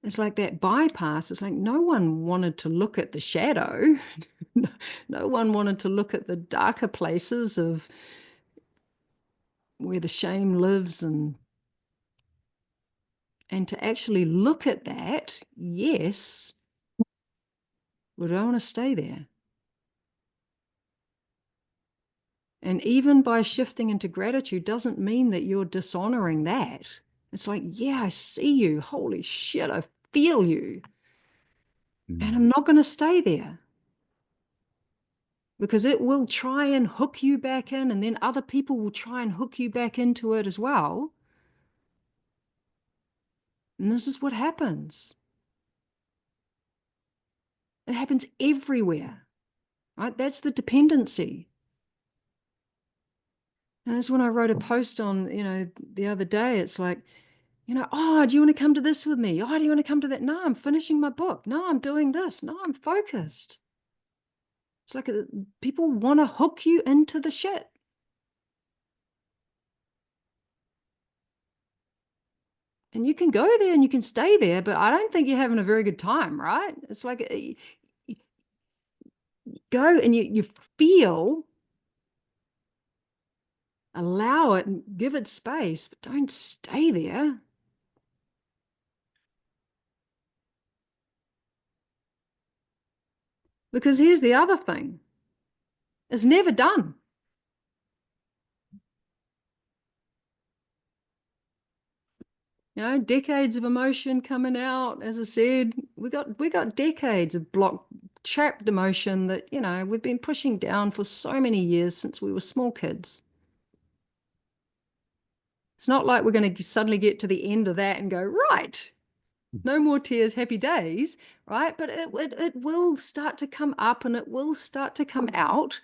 It's like that bypass. It's like no one wanted to look at the shadow. No one wanted to look at the darker places of where the shame lives, and to actually look at that, yes, we don't want to stay there. And even by shifting into gratitude doesn't mean that you're dishonoring that. It's like, yeah, I see you. Holy shit, I feel you. And I'm not going to stay there, because it will try and hook you back in, and then other people will try and hook you back into it as well. And this is what happens. It happens everywhere, right? That's the dependency. And that's when I wrote a post on, the other day. It's like, oh, do you want to come to this with me? Oh, do you want to come to that? No, I'm finishing my book. No, I'm doing this. No, I'm focused. It's like people want to hook you into the shit. And you can go there and you can stay there, but I don't think you're having a very good time, right? It's like go and you feel, allow it and give it space, but don't stay there. Because here's the other thing. It's never done. Decades of emotion coming out. As I said, we got decades of block trapped emotion that, you know, we've been pushing down for so many years since we were small kids. It's not like we're going to suddenly get to the end of that and go, right, no more tears, happy days, right? But it will start to come up and it will start to come out.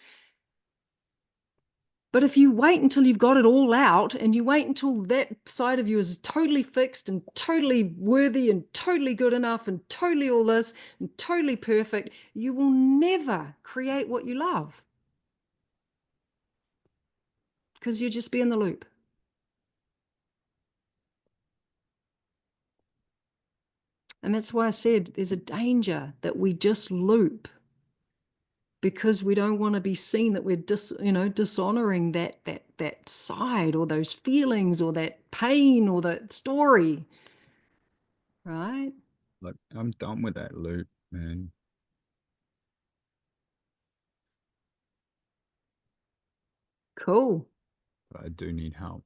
But if you wait until you've got it all out and you wait until that side of you is totally fixed and totally worthy and totally good enough and totally all this and totally perfect, you will never create what you love because you'll just be in the loop. And that's why I said there's a danger that we just loop because we don't want to be seen that we're dishonoring that side or those feelings or that pain or that story, right? Like, I'm done with that loop, man. Cool. But I do need help.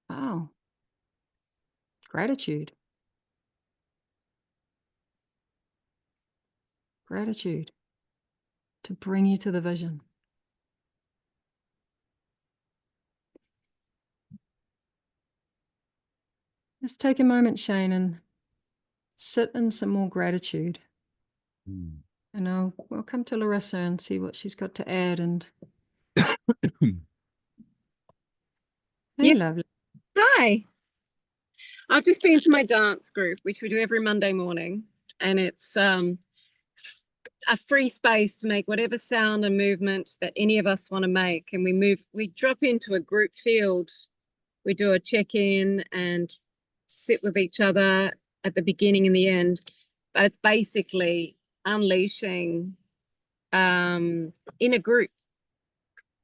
Wow. Gratitude. Gratitude to bring you to the vision. Let's take a moment, Shane, and sit in some more gratitude. And we'll come to Larissa and see what she's got to add. And hey, Yeah. lovely. Hi. I've just been to my dance group, which we do every Monday morning, and it's a free space to make whatever sound and movement that any of us want to make. And we drop into a group field. We do a check-in and sit with each other at the beginning and the end. But it's basically unleashing in a group.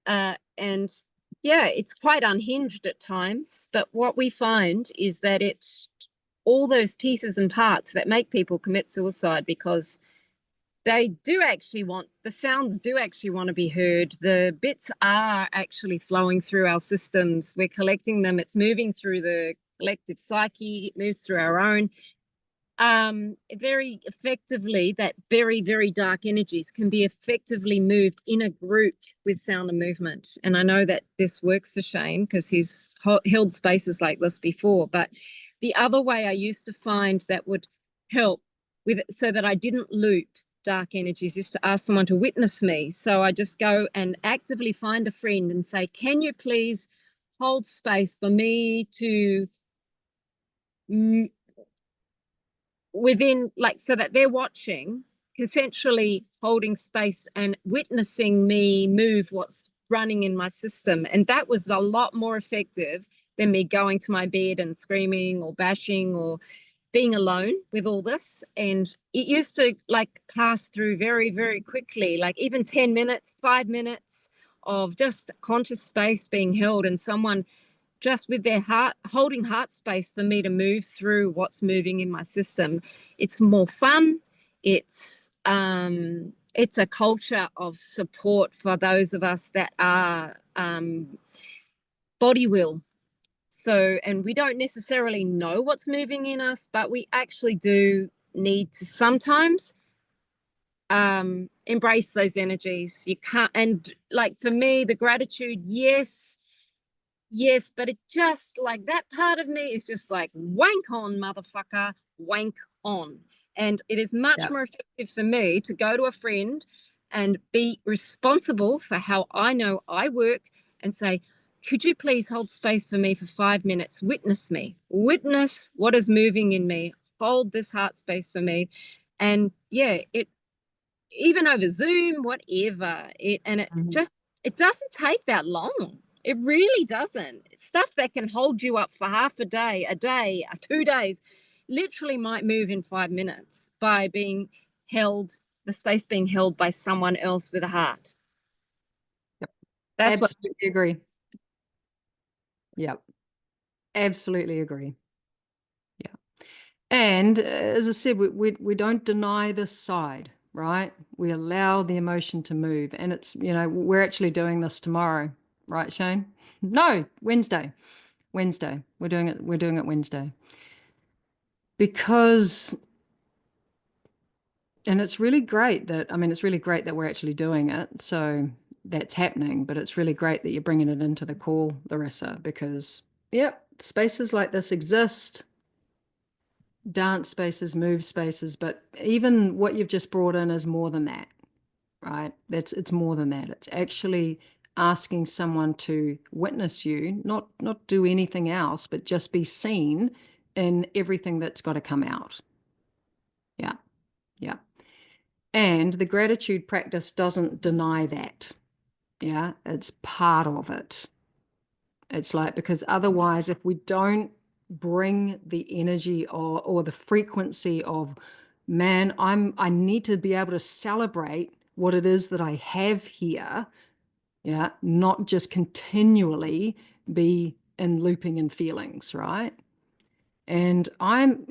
And yeah, it's quite unhinged at times, but what we find is that it's all those pieces and parts that make people commit suicide because they do actually want, the sounds do actually want to be heard. The bits are actually flowing through our systems. We're collecting them. It's moving through the collective psyche. It moves through our own. Very effectively, that very, very dark energies can be effectively moved in a group with sound and movement. And I know that this works for Shane because he's held spaces like this before. But the other way I used to find that would help with it so that I didn't loop dark energies is to ask someone to witness me. So I just go and actively find a friend and say, can you please hold space for me to within, like, so that they're watching, consensually holding space and witnessing me move what's running in my system. And that was a lot more effective than me going to my bed and screaming or bashing or being alone with all this. And it used to like pass through very, very quickly, like even 10 minutes, 5 minutes of just conscious space being held and someone just with their heart, holding heart space for me to move through what's moving in my system. It's more fun. It's a culture of support for those of us that are body will. So, and we don't necessarily know what's moving in us, but we actually do need to sometimes embrace those energies. You can't, and like for me, the gratitude, yes, but it just like that part of me is just like wank on, motherfucker, wank on. And it is much more effective for me to go to a friend and be responsible for how I know I work and say, could you please hold space for me for 5 minutes? Witness me, witness what is moving in me, hold this heart space for me. And yeah, it even over Zoom, whatever, it doesn't take that long. It really doesn't. It's stuff that can hold you up for half a day, 2 days, literally might move in 5 minutes by being held, the space being held by someone else with a heart. Yep. That's absolutely agree. Yep. Absolutely agree. Yeah. And as I said, we don't deny this side, right? We allow the emotion to move. And it's, we're actually doing this tomorrow, right, Shane? No, Wednesday. We're doing it Wednesday. Because And it's really great that, I mean, it's really great that we're actually doing it. So that's happening, but it's really great that you're bringing it into the call, Larissa, because, yep, spaces like this exist, dance spaces, move spaces, but even what you've just brought in is more than that, right? It's more than that. It's actually asking someone to witness you, not do anything else, but just be seen in everything that's got to come out. Yeah. Yeah. And the gratitude practice doesn't deny that. Yeah, it's part of it. It's like, because otherwise, if we don't bring the energy or the frequency of, man, I need to be able to celebrate what it is that I have here. Yeah, not just continually be in looping in feelings, right? And I'm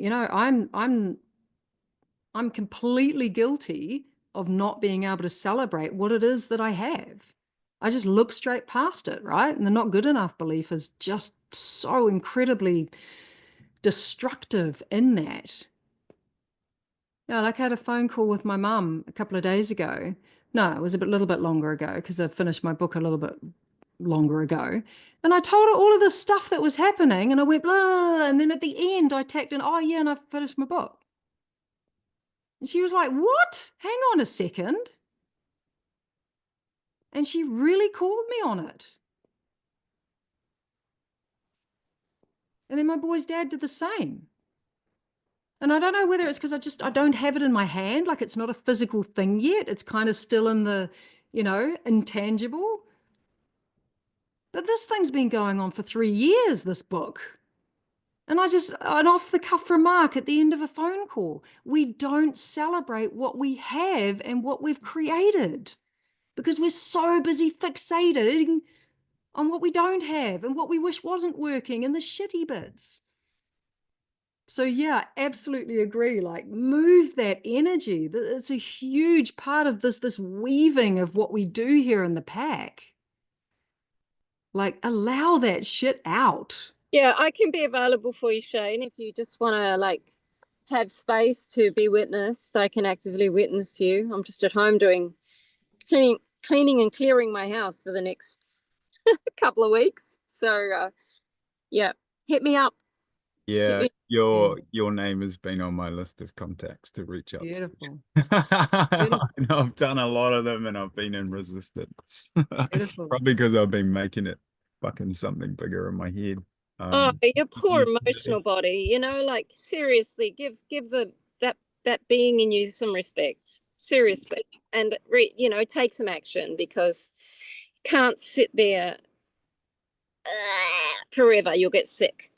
completely guilty of not being able to celebrate what it is that I have. I just look straight past it, right? And the not good enough belief is just so incredibly destructive in that. Yeah, like I had a phone call with my mum a couple of days ago. No, it was a little bit longer ago because I finished my book a little bit longer ago. And I told her all of this stuff that was happening, and I went, blah, and then at the end I tacked in, oh yeah, and I've finished my book. And she was like, what? Hang on a second. And she really called me on it. And then my boy's dad did the same. And I don't know whether it's because I don't have it in my hand, like it's not a physical thing yet. It's kind of still in the, intangible. But this thing's been going on for 3 years, this book. And an off the cuff remark at the end of a phone call. We don't celebrate what we have and what we've created because we're so busy fixated on what we don't have and what we wish wasn't working and the shitty bits. So yeah, absolutely agree. Like, move that energy. It's a huge part of this weaving of what we do here in the pack. Like, allow that shit out. Yeah, I can be available for you, Shane, if you just want to have space to be witnessed. I can actively witness you. I'm just at home doing cleaning and clearing my house for the next couple of weeks. So yeah, hit me up. Yeah, your name has been on my list of contacts to reach out Beautiful. to. I've done a lot of them and I've been in resistance. Beautiful. Probably because I've been making it fucking something bigger in my head. Oh, your poor emotional body, seriously, give that being in you some respect. Seriously. And take some action, because you can't sit there forever. You'll get sick.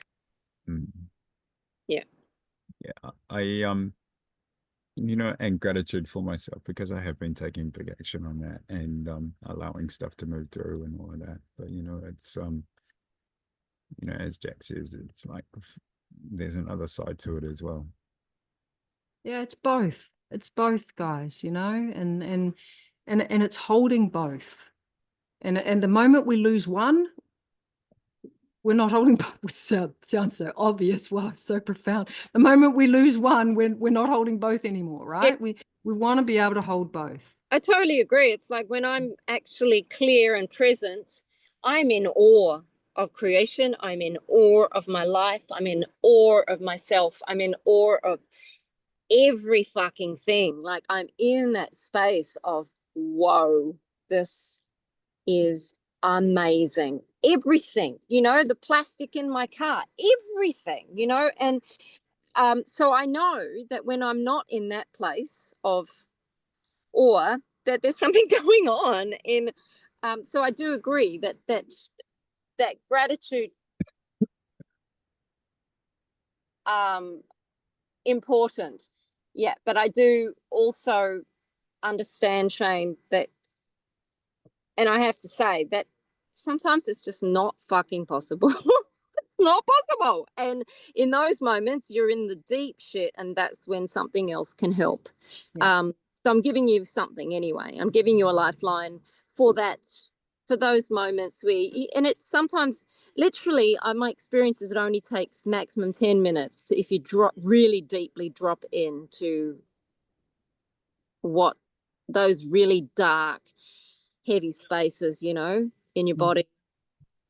Yeah. Yeah. And gratitude for myself, because I have been taking big action on that and allowing stuff to move through and all of that. But it's as Jack says, it's like there's another side to it as well. Yeah, it's both. It's both, guys, and it's holding both. And the moment we lose one, we're not holding both. Sounds so obvious. Wow, so profound. The moment we lose one, we're not holding both anymore, right? Yeah. We want to be able to hold both. I totally agree. It's like when I'm actually clear and present, I'm in awe of creation. I'm in awe of my life. I'm in awe of myself. I'm in awe of every fucking thing. Like, I'm in that space of, whoa, this is amazing. Everything, the plastic in my car, everything, and so I know that when I'm not in that place of awe, that there's something going on in so I do agree that gratitude important. Yeah, but I do also understand, Shane, that, and I have to say that sometimes it's just not fucking possible. It's not possible. And in those moments, you're in the deep shit, and that's when something else can help. Yeah. So I'm giving you something anyway. I'm giving you a lifeline for that, for those moments and it's sometimes literally, my experience is it only takes maximum 10 minutes if you really deeply drop into what those really dark, heavy spaces, you know, in your body.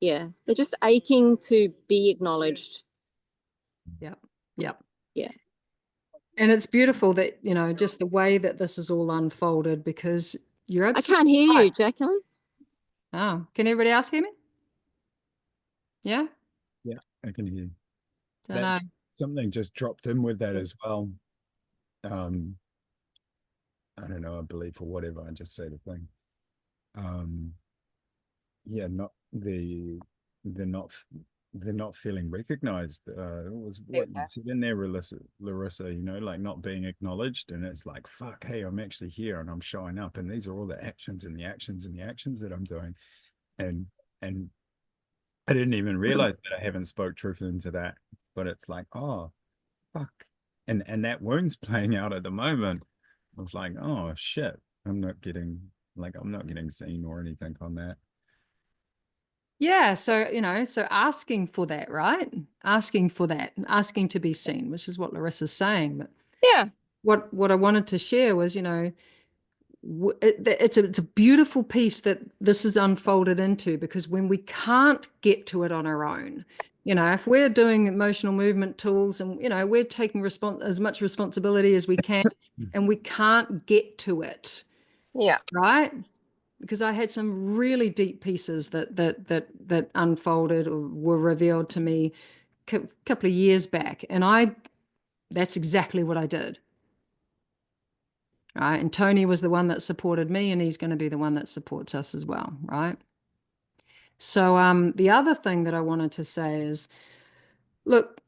Yeah, they're just aching to be acknowledged. Yep. Yep. Yeah. And it's beautiful that, you know, just the way that this is all unfolded, because you're I absolutely can't hear you, right. Jacqueline. Oh, can everybody else hear me? Yeah? Yeah, I can hear you. Don't know. Something just dropped in with that as well. I don't know, I believe or whatever, I just say the thing. Yeah, not they're not feeling recognized. It was what you said in there, Larissa, you know, like not being acknowledged. And it's like, fuck, hey, I'm actually here and I'm showing up. And these are all the actions and the actions and the actions that I'm doing. And I didn't even realize that I haven't spoke truth into that. But it's like, oh, fuck. And that wound's playing out at the moment. I was like, oh shit, I'm not getting seen or anything on that. Yeah, so, you know, so asking for that, right? Asking for that, asking to be seen, which is what Larissa's saying. But Yeah. what I wanted to share was, you know, it's a beautiful piece that this is unfolded into, because when we can't get to it on our own, you know, if we're doing emotional movement tools and, you know, we're taking as much responsibility as we can, and we can't get to it, Yeah. right? Because I had some really deep pieces that unfolded or were revealed to me a couple of years back, and that's exactly what I did. Right. And Tony was the one that supported me, and he's going to be the one that supports us as well. Right. So the other thing that I wanted to say is, look,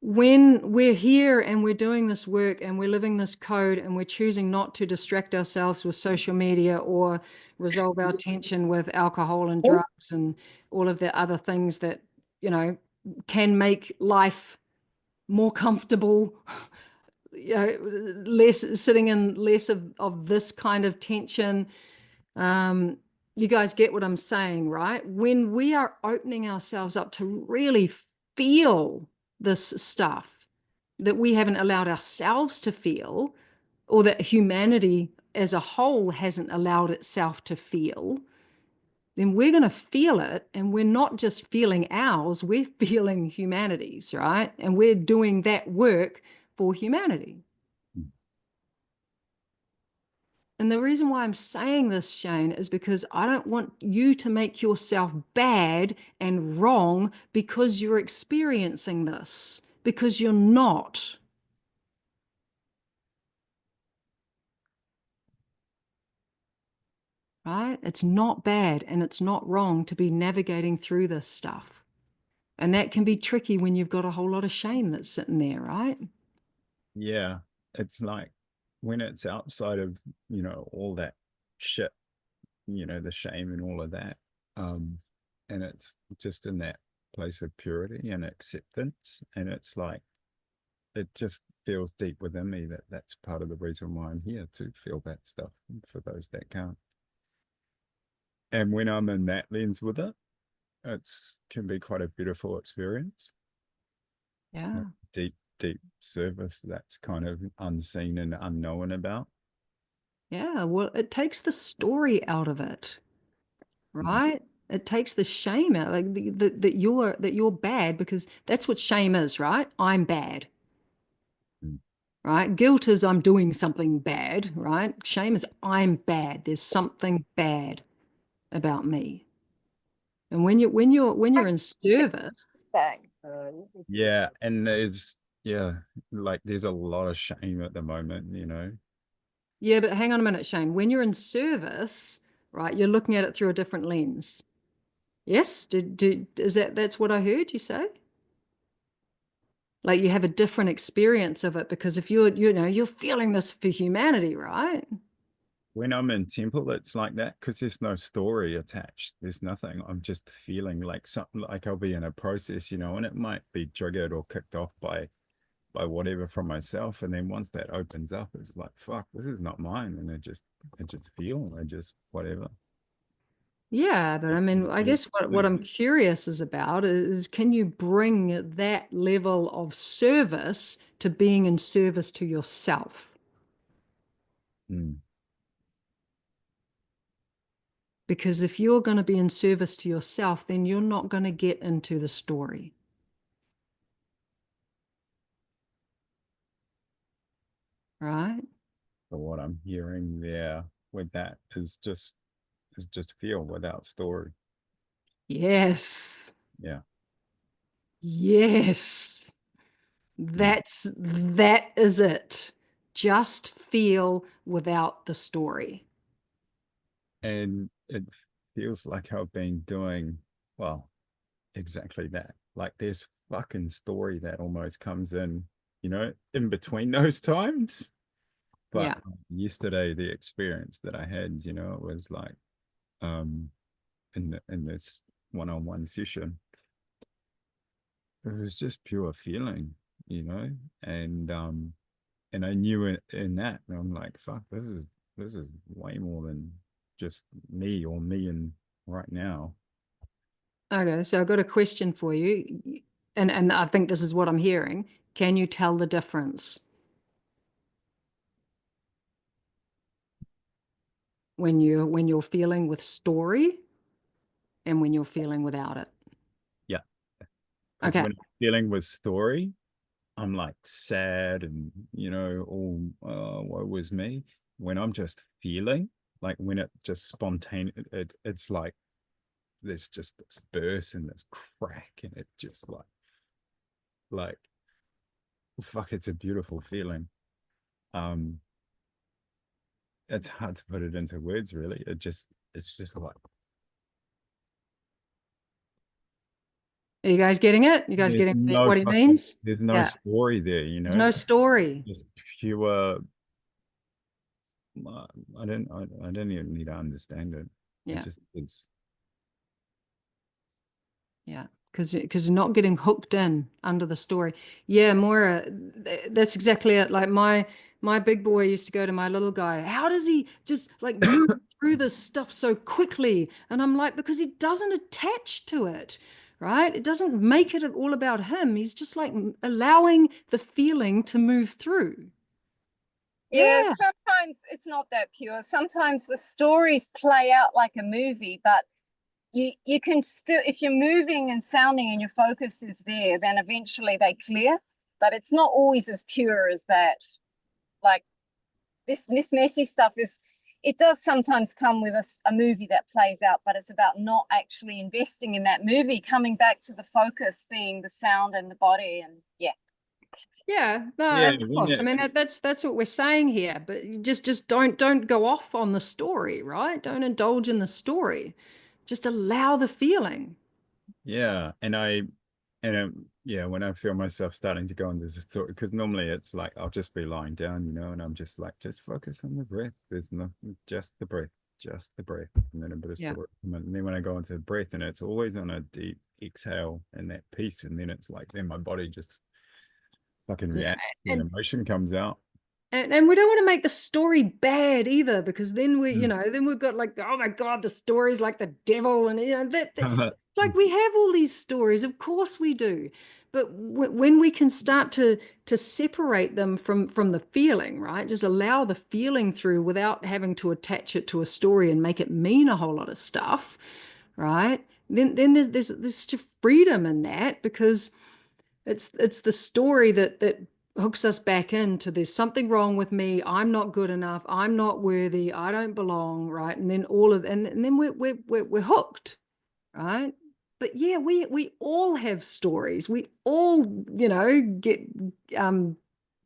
when we're here and we're doing this work and we're living this code and we're choosing not to distract ourselves with social media or resolve our tension with alcohol and drugs and all of the other things that, you know, can make life more comfortable, you know, less sitting in less of this kind of tension. You guys get what I'm saying, right? When we are opening ourselves up to really feel this stuff that we haven't allowed ourselves to feel, or that humanity as a whole hasn't allowed itself to feel, then we're going to feel it. And we're not just feeling ours, we're feeling humanity's, right? And we're doing that work for humanity. And the reason why I'm saying this, Shane, is because I don't want you to make yourself bad and wrong because you're experiencing this, because you're not. Right? It's not bad and it's not wrong to be navigating through this stuff. And that can be tricky when you've got a whole lot of shame that's sitting there, right? Yeah, it's like when it's outside of, you know, all that shit, you know, the shame and all of that. And it's just in that place of purity and acceptance. And it's like, it just feels deep within me that that's part of the reason why I'm here, to feel that stuff for those that can't. And when I'm in that lens with it, it's can be quite a beautiful experience. Yeah. Deep service that's kind of unseen and unknown about. Yeah. Well, it takes the story out of it, right? It takes the shame out, like that you're bad, because that's what shame is, right? I'm bad. Right? Guilt is I'm doing something bad, right? Shame is I'm bad. There's something bad about me. And when you're in service, Yeah, and there's a lot of shame at the moment, you know. yeah, but hang on a minute, Shane. When you're in service, right, you're looking at it through a different lens. Yes? Is that's what I heard you say? Like you have a different experience of it, because if you're feeling this for humanity, right? When I'm in temple, it's like that because there's no story attached. There's nothing. I'm just feeling like something, like I'll be in a process, you know, and it might be triggered or kicked off by whatever from myself. And then once that opens up, it's like, fuck, this is not mine. And I just whatever. Yeah, but I mean, I guess what I'm curious is about is, can you bring that level of service to being in service to yourself? Mm. Because if you're going to be in service to yourself, then you're not going to get into the story. Right? So what I'm hearing there with that is just feel without story. Yes. Yeah. Yes. That is it. Just feel without the story. And it feels like I've been doing, well, exactly that. Like there's fucking story that almost comes in, in between those times. Yeah. But yesterday, the experience that I had, it was like, in this one-on-one session, it was just pure feeling, and I knew it in that, and I'm like, fuck, this is way more than just me or me and right now. Okay, so I've got a question for you, and I think this is what I'm hearing. Can you tell the difference when you're feeling with story and when you're feeling without it? Yeah, because Okay. when I'm dealing with story, I'm like sad and all woe was me. When I'm just feeling, like when it just spontaneous, it's like there's just this burst and this crack, and it just like fuck, it's a beautiful feeling. Um, it's hard to put it into words, really. It's just like Are you guys getting it? You guys there's getting no what he fucking means? there's no Yeah. story there, There's no story. just pure. I don't even need to understand it. It Yeah. just is. Yeah. Because you're not getting hooked in under the story. Yeah, Moira, that's exactly it. Like my big boy used to go to my little guy. How does he just like move through this stuff so quickly? And I'm like, because he doesn't attach to it, right? It doesn't make it all about him. He's just like allowing the feeling to move through. Yeah, Yeah. sometimes it's not that pure. Sometimes the stories play out like a movie, but you can still, if you're moving and sounding and your focus is there, then eventually they clear. But it's not always as pure as that. Like this messy stuff is, it does sometimes come with a movie that plays out, but it's about not actually investing in that movie, coming back to the focus being the sound and the body. And yeah. Yeah, no, Yeah, of course. I mean, that's what we're saying here. But you just don't go off on the story, right? Don't indulge in the story. Just allow the feeling. yeah, yeah, when I feel myself starting to go into this thought, because normally it's like I'll just be lying down, and I'm just like, just focus on the breath. There's nothing, just the breath, and then a bit of Yeah. story. And then when I go into the breath, and it's always on a deep exhale and that peace, and then it's like, then my body just fucking Yeah. reacts, and And emotion comes out. and we don't want to make the story bad either, because then Mm. then we've got like, oh my God, the story's like the devil, and like we have all these stories, of course we do, but when we can start to separate them from the feeling, right? Just allow the feeling through without having to attach it to a story and make it mean a whole lot of stuff, right? Then there's such a freedom in that, because it's the story that hooks us back into there's something wrong with me. I'm not good enough. I'm not worthy. I don't belong, right? And then and then we're hooked, right? But yeah, we all have stories. We all, get um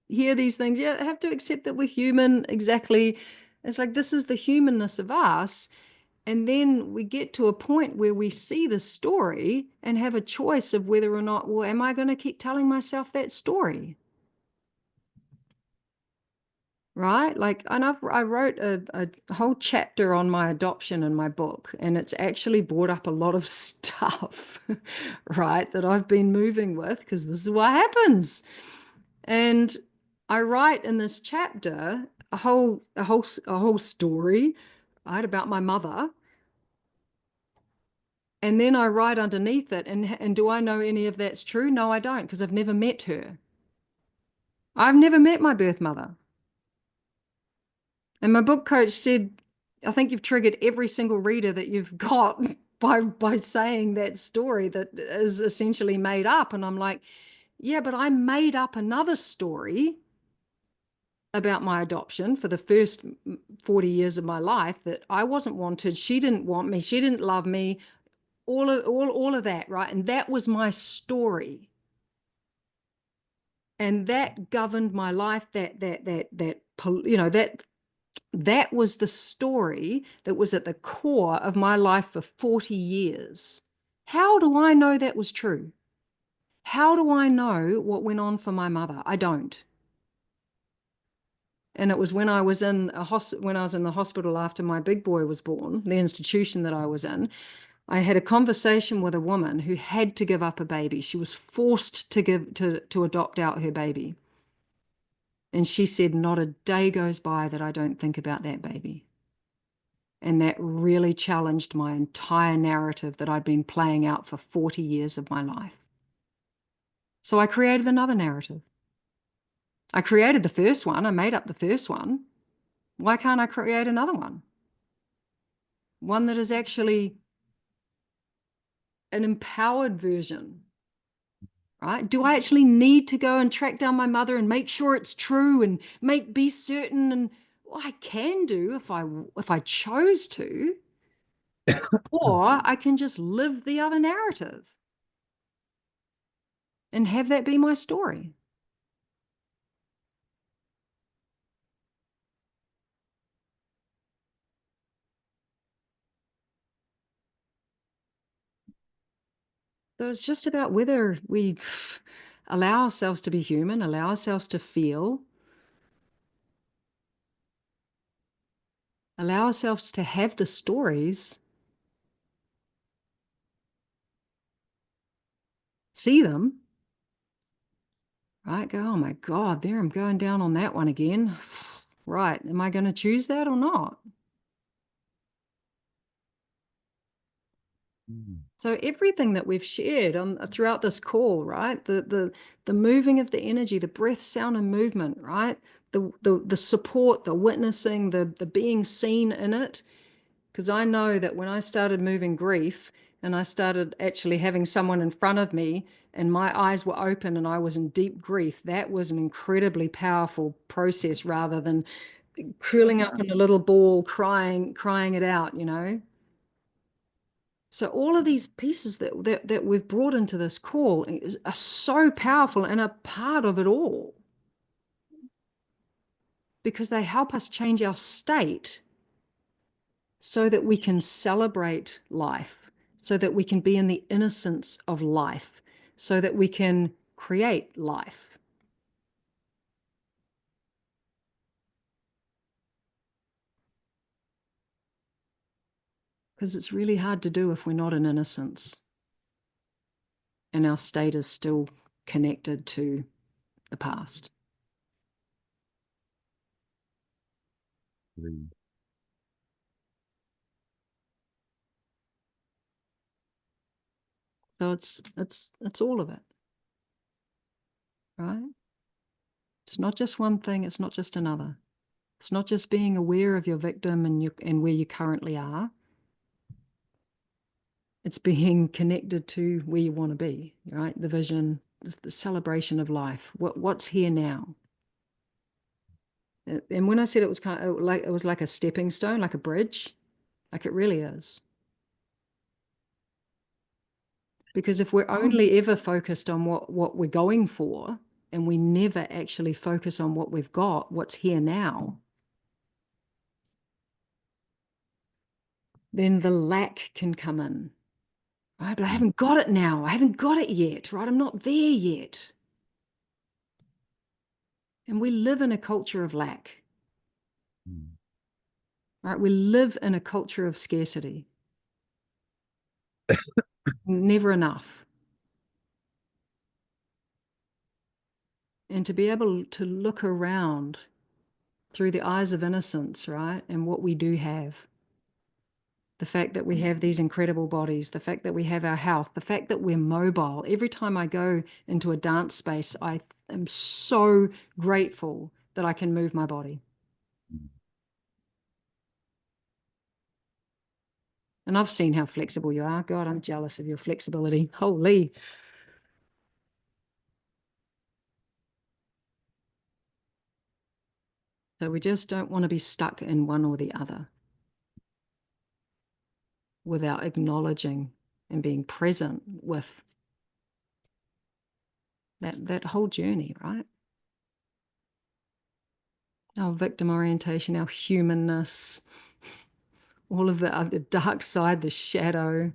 hear these things. Yeah, have to accept that we're human. Exactly. It's like this is the humanness of us. And then we get to a point where we see the story and have a choice of whether or not, well, am I going to keep telling myself that story? Right? Like, and I wrote a whole chapter on my adoption in my book, and it's actually brought up a lot of stuff, right, that I've been moving with, because this is what happens. And I write in this chapter a whole story, right, about my mother. And then I write underneath it, and do I know any of that's true? No, I don't, because I've never met her. I've never met my birth mother. And my book coach said, I think you've triggered every single reader that you've got by saying that story that is essentially made up. And I'm like, yeah, but I made up another story about my adoption for the first 40 years of my life, that I wasn't wanted. She didn't want me. She didn't love me. All of that, right? And that was my story. And that governed my life. That was the story that was at the core of my life for 40 years. How do I know that was true? How do I know what went on for my mother? I don't. And it was when I was in the hospital after my big boy was born, the institution that I was in, I had a conversation with a woman who had to give up a baby. She was forced to adopt out her baby. And she said, not a day goes by that I don't think about that baby. And that really challenged my entire narrative that I'd been playing out for 40 years of my life. So I created another narrative. I created the first one. I made up the first one. Why can't I create another one? One that is actually an empowered version, right? Do I actually need to go and track down my mother and make sure it's true and be certain? And well, I can do if I chose to, or I can just live the other narrative and have that be my story. So it's just about whether we allow ourselves to be human, allow ourselves to feel, allow ourselves to have the stories, see them, right? Go, oh my God, there I'm going down on that one again. Right. Am I going to choose that or not? So everything that we've shared throughout this call, right? The moving of the energy, the breath, sound, and movement, right? The support, the witnessing, the being seen in it. Because I know that when I started moving grief and I started actually having someone in front of me and my eyes were open and I was in deep grief, that was an incredibly powerful process rather than curling up in a little ball, crying it out, you know? So all of these pieces that we've brought into this call are so powerful and are part of it all because they help us change our state so that we can celebrate life, so that we can be in the innocence of life, so that we can create life. Because it's really hard to do if we're not in innocence and our state is still connected to the past. So it's all of it, right? It's not just one thing, it's not just another. It's not just being aware of your victim and where you currently are. It's being connected to where you want to be, right? The vision, the celebration of life. What's here now? And when I said it was kind of like it was like a stepping stone, like a bridge, like it really is. Because if we're only ever focused on what we're going for, and we never actually focus on what we've got, what's here now, then the lack can come in. Right? But I haven't got it now. I haven't got it yet, right? I'm not there yet. And we live in a culture of lack. Right? We live in a culture of scarcity. Never enough. And to be able to look around through the eyes of innocence, right? And what we do have. The fact that we have these incredible bodies, the fact that we have our health, the fact that we're mobile. Every time I go into a dance space, I am so grateful that I can move my body. And I've seen how flexible you are. God, I'm jealous of your flexibility. Holy. So we just don't want to be stuck in one or the other without acknowledging and being present with that whole journey, right? Our victim orientation, our humanness, all of the dark side, the shadow,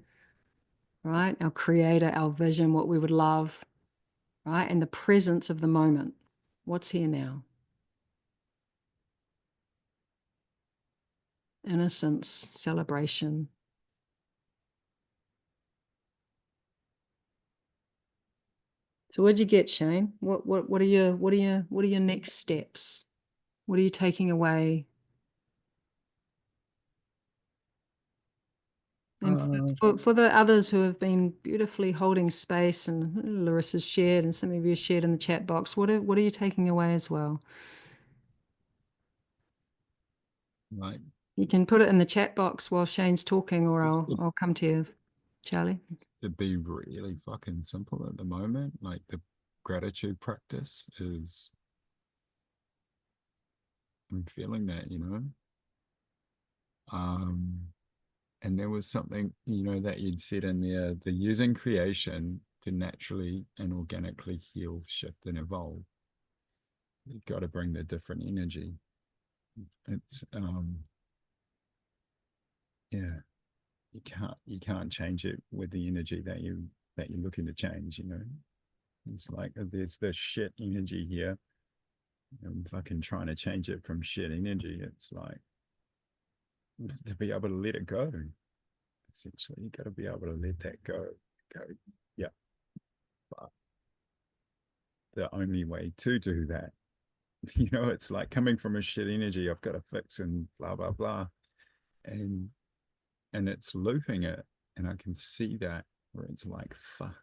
right? Our creator, our vision, what we would love, right? And the presence of the moment. What's here now? Innocence, celebration. So what'd you get, Shane? What are your next steps? What are you taking away? And for the others who have been beautifully holding space, and Larissa's shared, and some of you shared in the chat box, what are you taking away as well? Like, You can put it in the chat box while Shane's talking, or I'll come to you, Charlie. to be really fucking simple at the moment, like the gratitude practice is, I'm feeling that, you know. And there was something, you know, that you'd said in there, the using creation to naturally and organically heal, shift, and evolve. You've got to bring the different energy. It's yeah, you can't change it with the energy that you're looking to change, you know. It's like there's this shit energy here. I'm fucking trying to change it from shit energy. It's like to be able to let it go. Essentially, you got to be able to let that go. Yeah. But the only way to do that, you know, it's like coming from a shit energy. I've got to fix and blah blah blah, and it's looping it, and I can see that where it's like, fuck,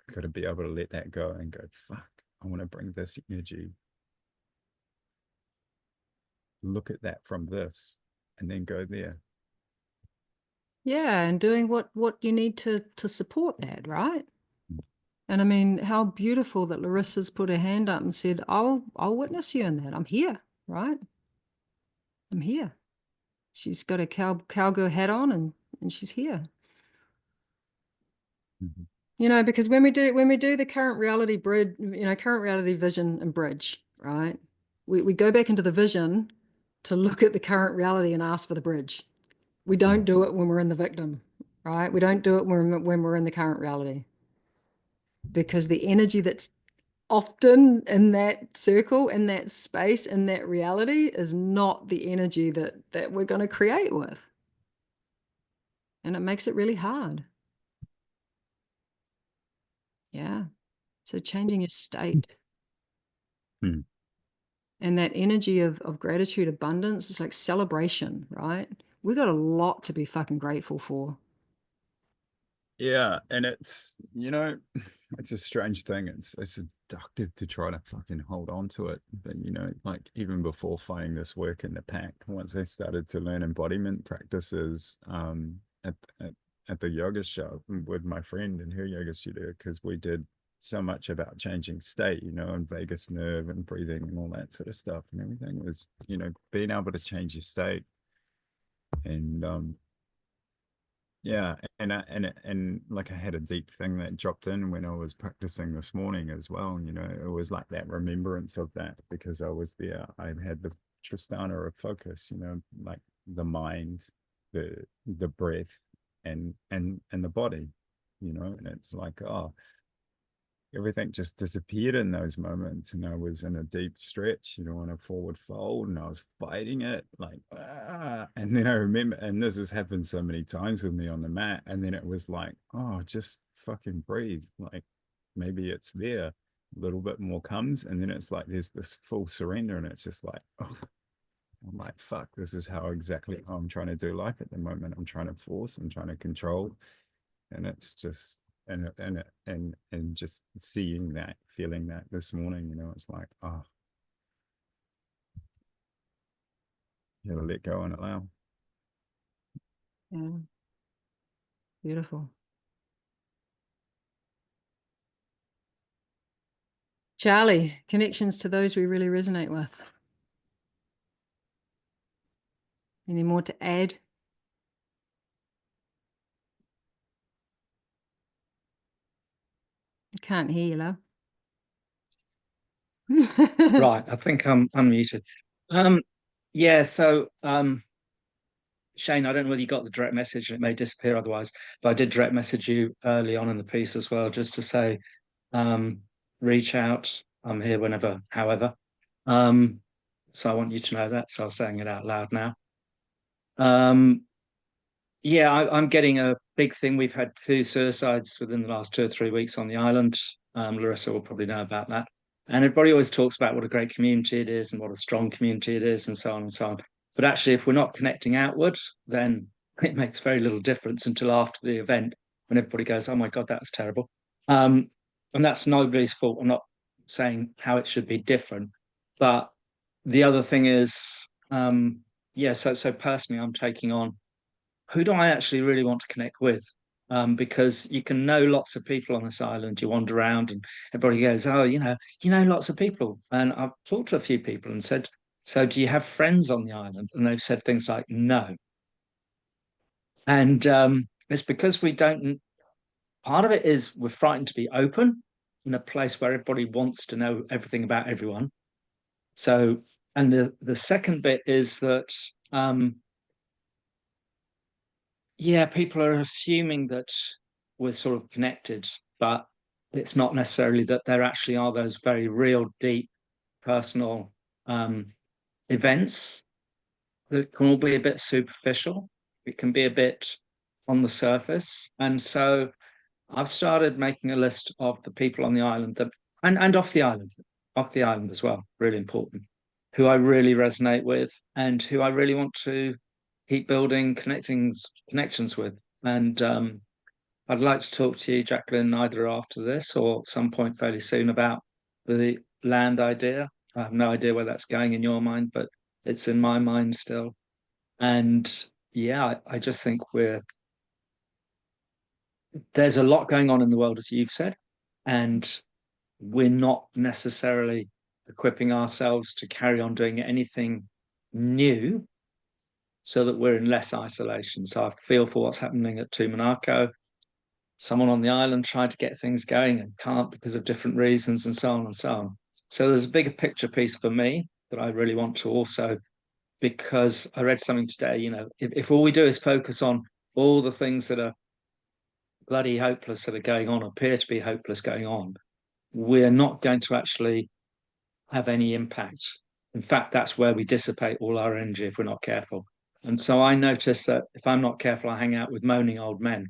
I got to be able to let that go and go, fuck, I want to bring this energy, look at that from this, and then go there. Yeah, and doing what you need to support that, right? And I mean, how beautiful that Larissa's put her hand up and said, I'll witness you in that. I'm here, right? I'm here. She's got a cowgirl hat on and she's here. Mm-hmm. You know, because when we do the current reality bridge, you know, current reality vision and bridge, right? We go back into the vision to look at the current reality and ask for the bridge. We don't do it when we're in the victim, right? We don't do it when we're in the current reality. Because the energy that's often in that circle, in that space, in that reality is not the energy that we're going to create with. And it makes it really hard. Yeah. So changing your state. Hmm. And that energy of gratitude, abundance, it's like celebration, right? We got a lot to be fucking grateful for. Yeah, and it's, you know, it's a strange thing. It's seductive to try to fucking hold on to it. But you know, like even before finding this work in the pack, once I started to learn embodiment practices at at the yoga shop with my friend and her yoga studio, because we did so much about changing state, you know, and vagus nerve and breathing and all that sort of stuff. And everything was, you know, being able to change your state. And yeah, and like I had a deep thing that dropped in when I was practicing this morning as well. You know, it was like that remembrance of that because I was there. I had the Tristana of focus, you know, like the mind, the breath, and the body, you know, and it's like, oh, everything just disappeared in those moments, and I was in a deep stretch, you know, in a forward fold, and I was fighting it like and then I remember, and this has happened so many times with me on the mat, and then it was like, oh, just fucking breathe, like maybe it's there, a little bit more comes, and then it's like there's this full surrender, and it's just like, oh, I'm like, fuck, this is how exactly how I'm trying to do life at the moment. I'm trying to force, I'm trying to control, and it's just, and just seeing that, feeling that this morning, you know, it's like, oh, you gotta let go and allow. Yeah. Beautiful. Charlie, connections to those we really resonate with. Any more to add? I can't hear you, love. Right, I think I'm unmuted. Yeah, so Shane, I don't know whether you got the direct message, and it may disappear otherwise, but I did direct message you early on in the piece as well, just to say, reach out. I'm here whenever, however. So I want you to know that. So I'm saying it out loud now. Yeah, I'm getting a big thing. We've had 2 suicides within the last 2 or 3 weeks on the island. Larissa will probably know about that. And everybody always talks about what a great community it is and what a strong community it is and so on and so on. But actually, if we're not connecting outward, then it makes very little difference until after the event when everybody goes, oh my God, that was terrible. And that's nobody's fault. I'm not saying how it should be different. But the other thing is, yeah, so personally, I'm taking on who do I actually really want to connect with? Because you can know lots of people on this island. You wander around and everybody goes, oh, you know lots of people. And I've talked to a few people and said, so do you have friends on the island? And they've said things like, no. And it's because we don't, part of it is we're frightened to be open in a place where everybody wants to know everything about everyone. So, and the second bit is that, yeah, people are assuming that we're sort of connected, but it's not necessarily that there actually are those very real, deep, personal events that can all be a bit superficial. It can be a bit on the surface. And so I've started making a list of the people on the island that, and off the island as well, really important, who I really resonate with and who I really want to keep building connections with. And I'd like to talk to you, Jacqueline, either after this or some point fairly soon about the land idea. I have no idea where that's going in your mind, but it's in my mind still. And yeah, I just think there's a lot going on in the world, as you've said, and we're not necessarily equipping ourselves to carry on doing anything new so that we're in less isolation. So I feel for what's happening at Tumanako. Someone on the island tried to get things going and can't because of different reasons and so on and so on. So there's a bigger picture piece for me that I really want to also, because I read something today, if all we do is focus on all the things that are bloody hopeless that are going on, appear to be hopeless going on, we're not going to actually have any impact. In fact, that's where we dissipate all our energy if we're not careful. And so I notice that if I'm not careful, I hang out with moaning old men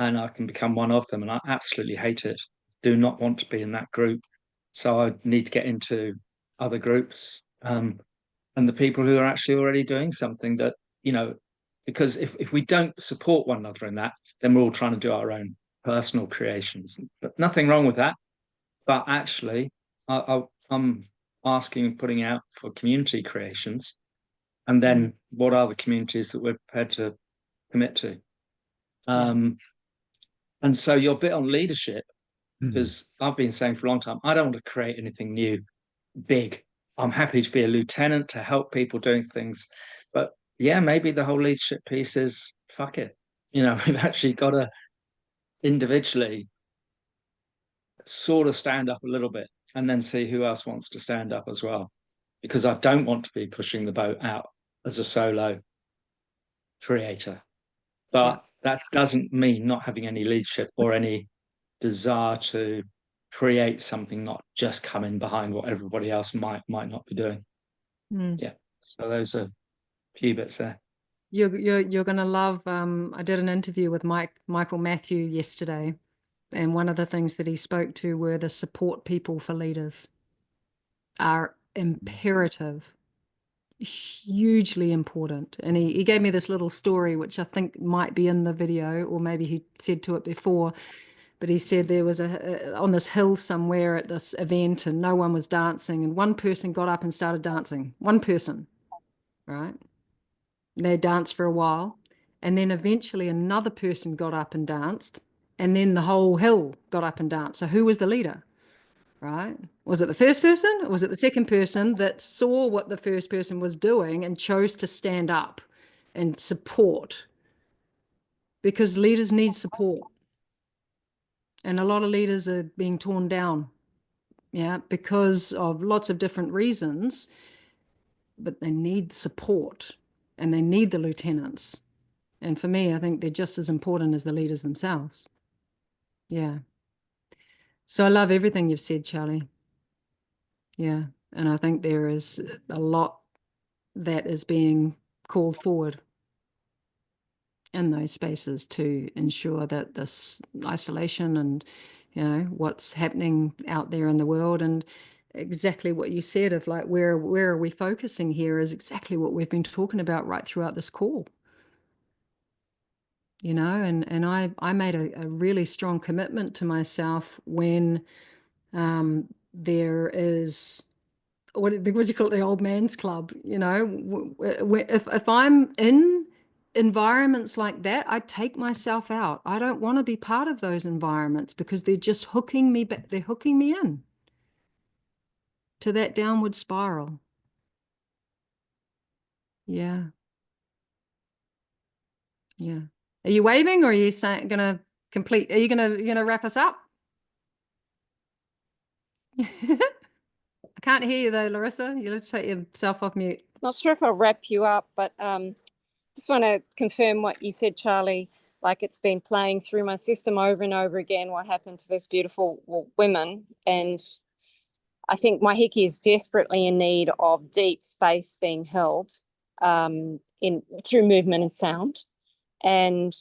and I can become one of them. And I absolutely hate it. Do not want to be in that group. So I need to get into other groups and the people who are actually already doing something that, because if we don't support one another in that, then we're all trying to do our own personal creations. But nothing wrong with that. But actually, I'm asking, putting out for community creations. And then what are the communities that we're prepared to commit to? And so your bit on leadership, because I've been saying for a long time, I don't want to create anything new, big. I'm happy to be a lieutenant to help people doing things. But yeah, maybe the whole leadership piece is fuck it. We've actually got to individually sort of stand up a little bit and then see who else wants to stand up as well. Because I don't want to be pushing the boat out as a solo creator. But that doesn't mean not having any leadership or any desire to create something, not just come in behind what everybody else might not be doing. Yeah. So those are a few bits there. You're gonna love. I did an interview with Michael Matthew yesterday, and one of the things that he spoke to were the support people for leaders are imperative, hugely important. And he gave me this little story, which I think might be in the video, or maybe he said to it before. But he said there was on this hill somewhere at this event and no one was dancing. And one person got up and started dancing. One person, right? And they danced for a while. And then eventually another person got up and danced, and then the whole hill got up and danced. So who was the leader, right? Was it the first person, or was it the second person that saw what the first person was doing and chose to stand up and support? Because leaders need support. And a lot of leaders are being torn down, yeah, because of lots of different reasons, but they need support and they need the lieutenants. And for me, I think they're just as important as the leaders themselves. Yeah. So I love everything you've said, Charlie. Yeah. And I think there is a lot that is being called forward in those spaces to ensure that this isolation and, you know, what's happening out there in the world, and exactly what you said of like, where are we focusing here, is exactly what we've been talking about right throughout this call. You know, and I made a really strong commitment to myself when there is, what do you call it, the old man's club, you know, if I'm in environments like that, I take myself out. I don't want to be part of those environments because they're just hooking me back, they're hooking me in to that downward spiral. Yeah. Yeah. Are you waving, or are you saying gonna complete? Are you gonna wrap us up? I can't hear you though, Larissa. You'll have to take yourself off mute. Not sure if I'll wrap you up, but just want to confirm what you said, Charlie. Like, it's been playing through my system over and over again what happened to those beautiful women. And I think Waiheke is desperately in need of deep space being held through movement and sound. And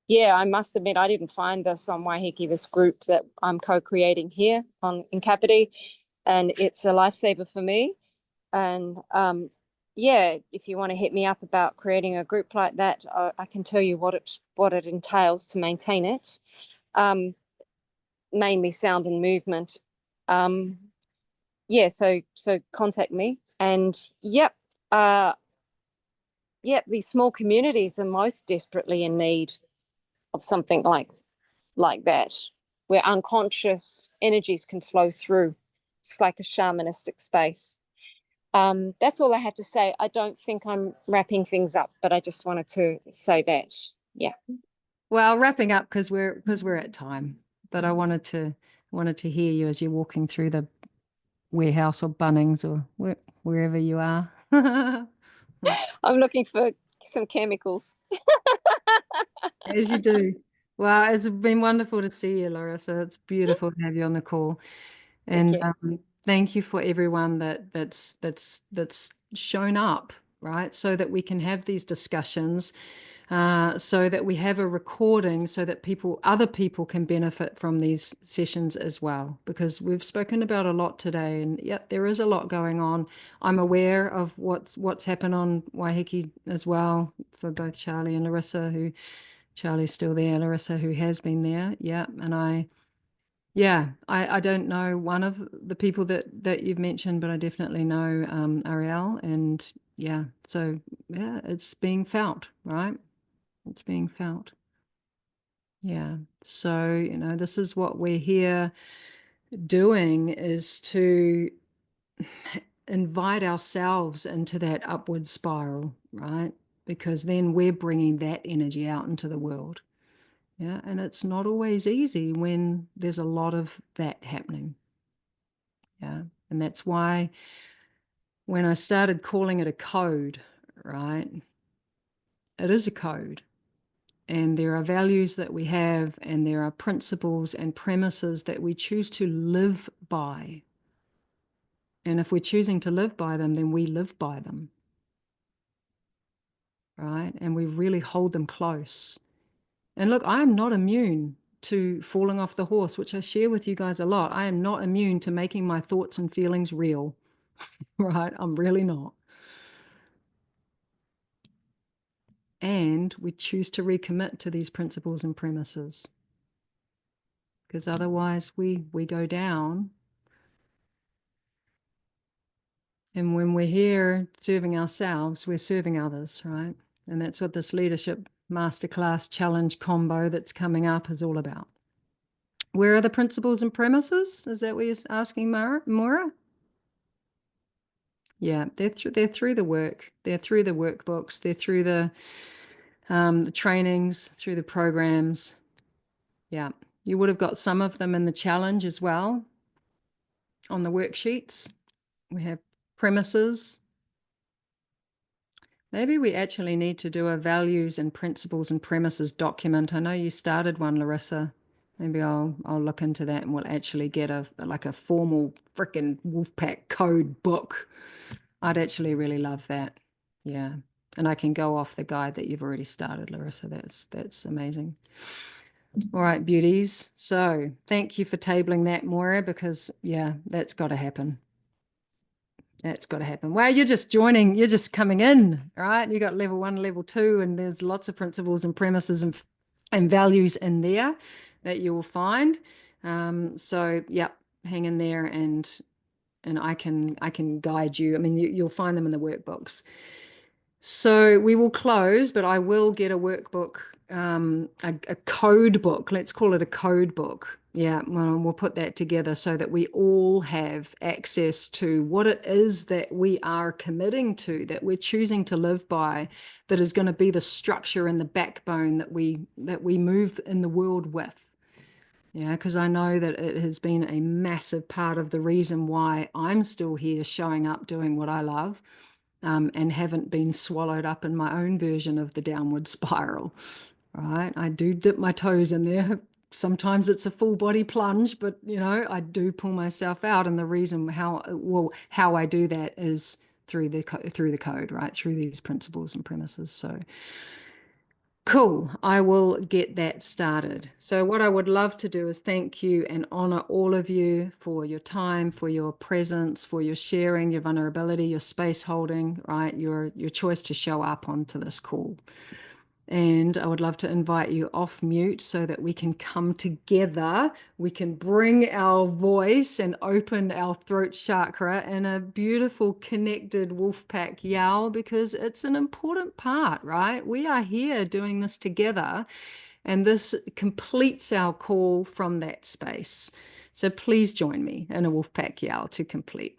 yeah, I must admit, I didn't find this on Waiheke, this group that I'm co-creating here in Kapiti, and it's a lifesaver for me. And yeah, if you want to hit me up about creating a group like that, I can tell you what it entails to maintain it. Mainly sound and movement. Yeah, so contact me. And yep, these small communities are most desperately in need of something like that, where unconscious energies can flow through. It's like a shamanistic space. That's all I have to say. I don't think I'm wrapping things up, but I just wanted to say that. Yeah. Well, wrapping up because we're at time, but I wanted to hear you as you're walking through the warehouse or Bunnings or wherever you are. I'm looking for some chemicals. As you do. Well, it's been wonderful to see you, Larissa. It's beautiful to have you on the call. And thank you for everyone that's shown up, right? So that we can have these discussions, so that we have a recording, so that other people can benefit from these sessions as well. Because we've spoken about a lot today, and yeah, there is a lot going on. I'm aware of what's happened on Waiheke as well for both Charlie and Larissa, Charlie's still there, Larissa, who has been there. Yeah. And I don't know one of the people that you've mentioned, but I definitely know Ariel. And yeah, so yeah, it's being felt, right? It's being felt. Yeah. So, you know, this is what we're here doing, is to invite ourselves into that upward spiral, right? Because then we're bringing that energy out into the world. Yeah, and it's not always easy when there's a lot of that happening. Yeah, and that's why when I started calling it a code, right, it is a code. And there are values that we have, and there are principles and premises that we choose to live by. And if we're choosing to live by them, then we live by them, right? And we really hold them close. And look, I am not immune to falling off the horse, which I share with you guys a lot. I am not immune to making my thoughts and feelings real, right? I'm really not. And we choose to recommit to these principles and premises, because otherwise we go down. And when we're here serving ourselves, we're serving others, right? And that's what this leadership masterclass challenge combo that's coming up is all about. Where are the principles and premises? Is that what you're asking, Maura? Yeah, they're through the work. They're through the workbooks. They're through the trainings, through the programs. Yeah, you would have got some of them in the challenge as well. On the worksheets, we have premises. Maybe we actually need to do a values and principles and premises document. I know you started one, Larissa. Maybe I'll look into that, and we'll actually get a formal freaking Wolfpack code book. I'd actually really love that. Yeah. And I can go off the guide that you've already started, Larissa. That's amazing. All right, beauties. So thank you for tabling that, Moira, because yeah, that's got to happen. That's got to happen. Well, you're just joining, you're just coming in, right? You got level 1, level 2, and there's lots of principles and premises and values in there that you will find. So yeah, hang in there and I can guide you. I mean, you'll find them in the workbooks. So we will close, but I will get a workbook, a code book. Let's call it a code book. Yeah, well, we'll put that together so that we all have access to what it is that we are committing to, that we're choosing to live by, that is going to be the structure and the backbone that we move in the world with. Yeah, because I know that it has been a massive part of the reason why I'm still here showing up doing what I love, and haven't been swallowed up in my own version of the downward spiral, right? I do dip my toes in there. Sometimes it's a full body plunge, but you know, I do pull myself out. And the reason how I do that is through the code, right? Through these principles and premises. So cool. I will get that started. So what I would love to do is thank you and honor all of you for your time, for your presence, for your sharing, your vulnerability, your space holding, right? Your choice to show up onto this call. And I would love to invite you off mute so that we can come together. We can bring our voice and open our throat chakra in a beautiful connected Wolfpack yowl, because it's an important part, right? We are here doing this together, and this completes our call from that space. So please join me in a Wolfpack yowl to complete.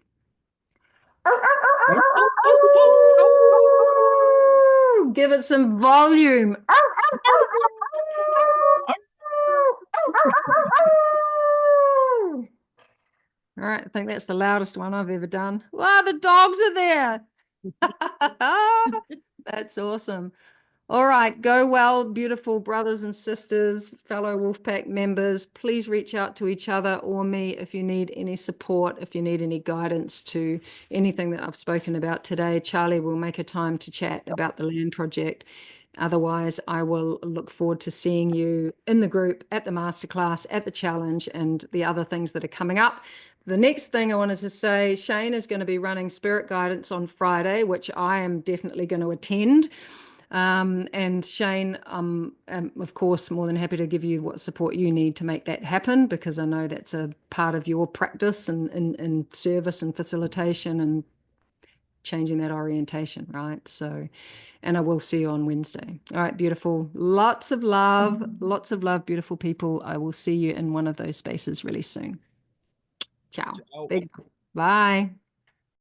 Give it some volume. All right, I think that's the loudest one I've ever done. Wow, the dogs are there. That's awesome. All right, go well, beautiful brothers and sisters, fellow Wolfpack members. Please reach out to each other or me if you need any support, if you need any guidance to anything that I've spoken about today. Charlie will make a time to chat about the land project. Otherwise, I will look forward to seeing you in the group, at the masterclass, at the challenge, and the other things that are coming up. The next thing I wanted to say, Shane is going to be running Spirit Guidance on Friday, which I am definitely going to attend. And Shane, am of course, more than happy to give you what support you need to make that happen, because I know that's a part of your practice and service and facilitation and changing that orientation, right? So, and I will see you on Wednesday. All right, beautiful. Lots of love, beautiful people. I will see you in one of those spaces really soon. Ciao. Bye.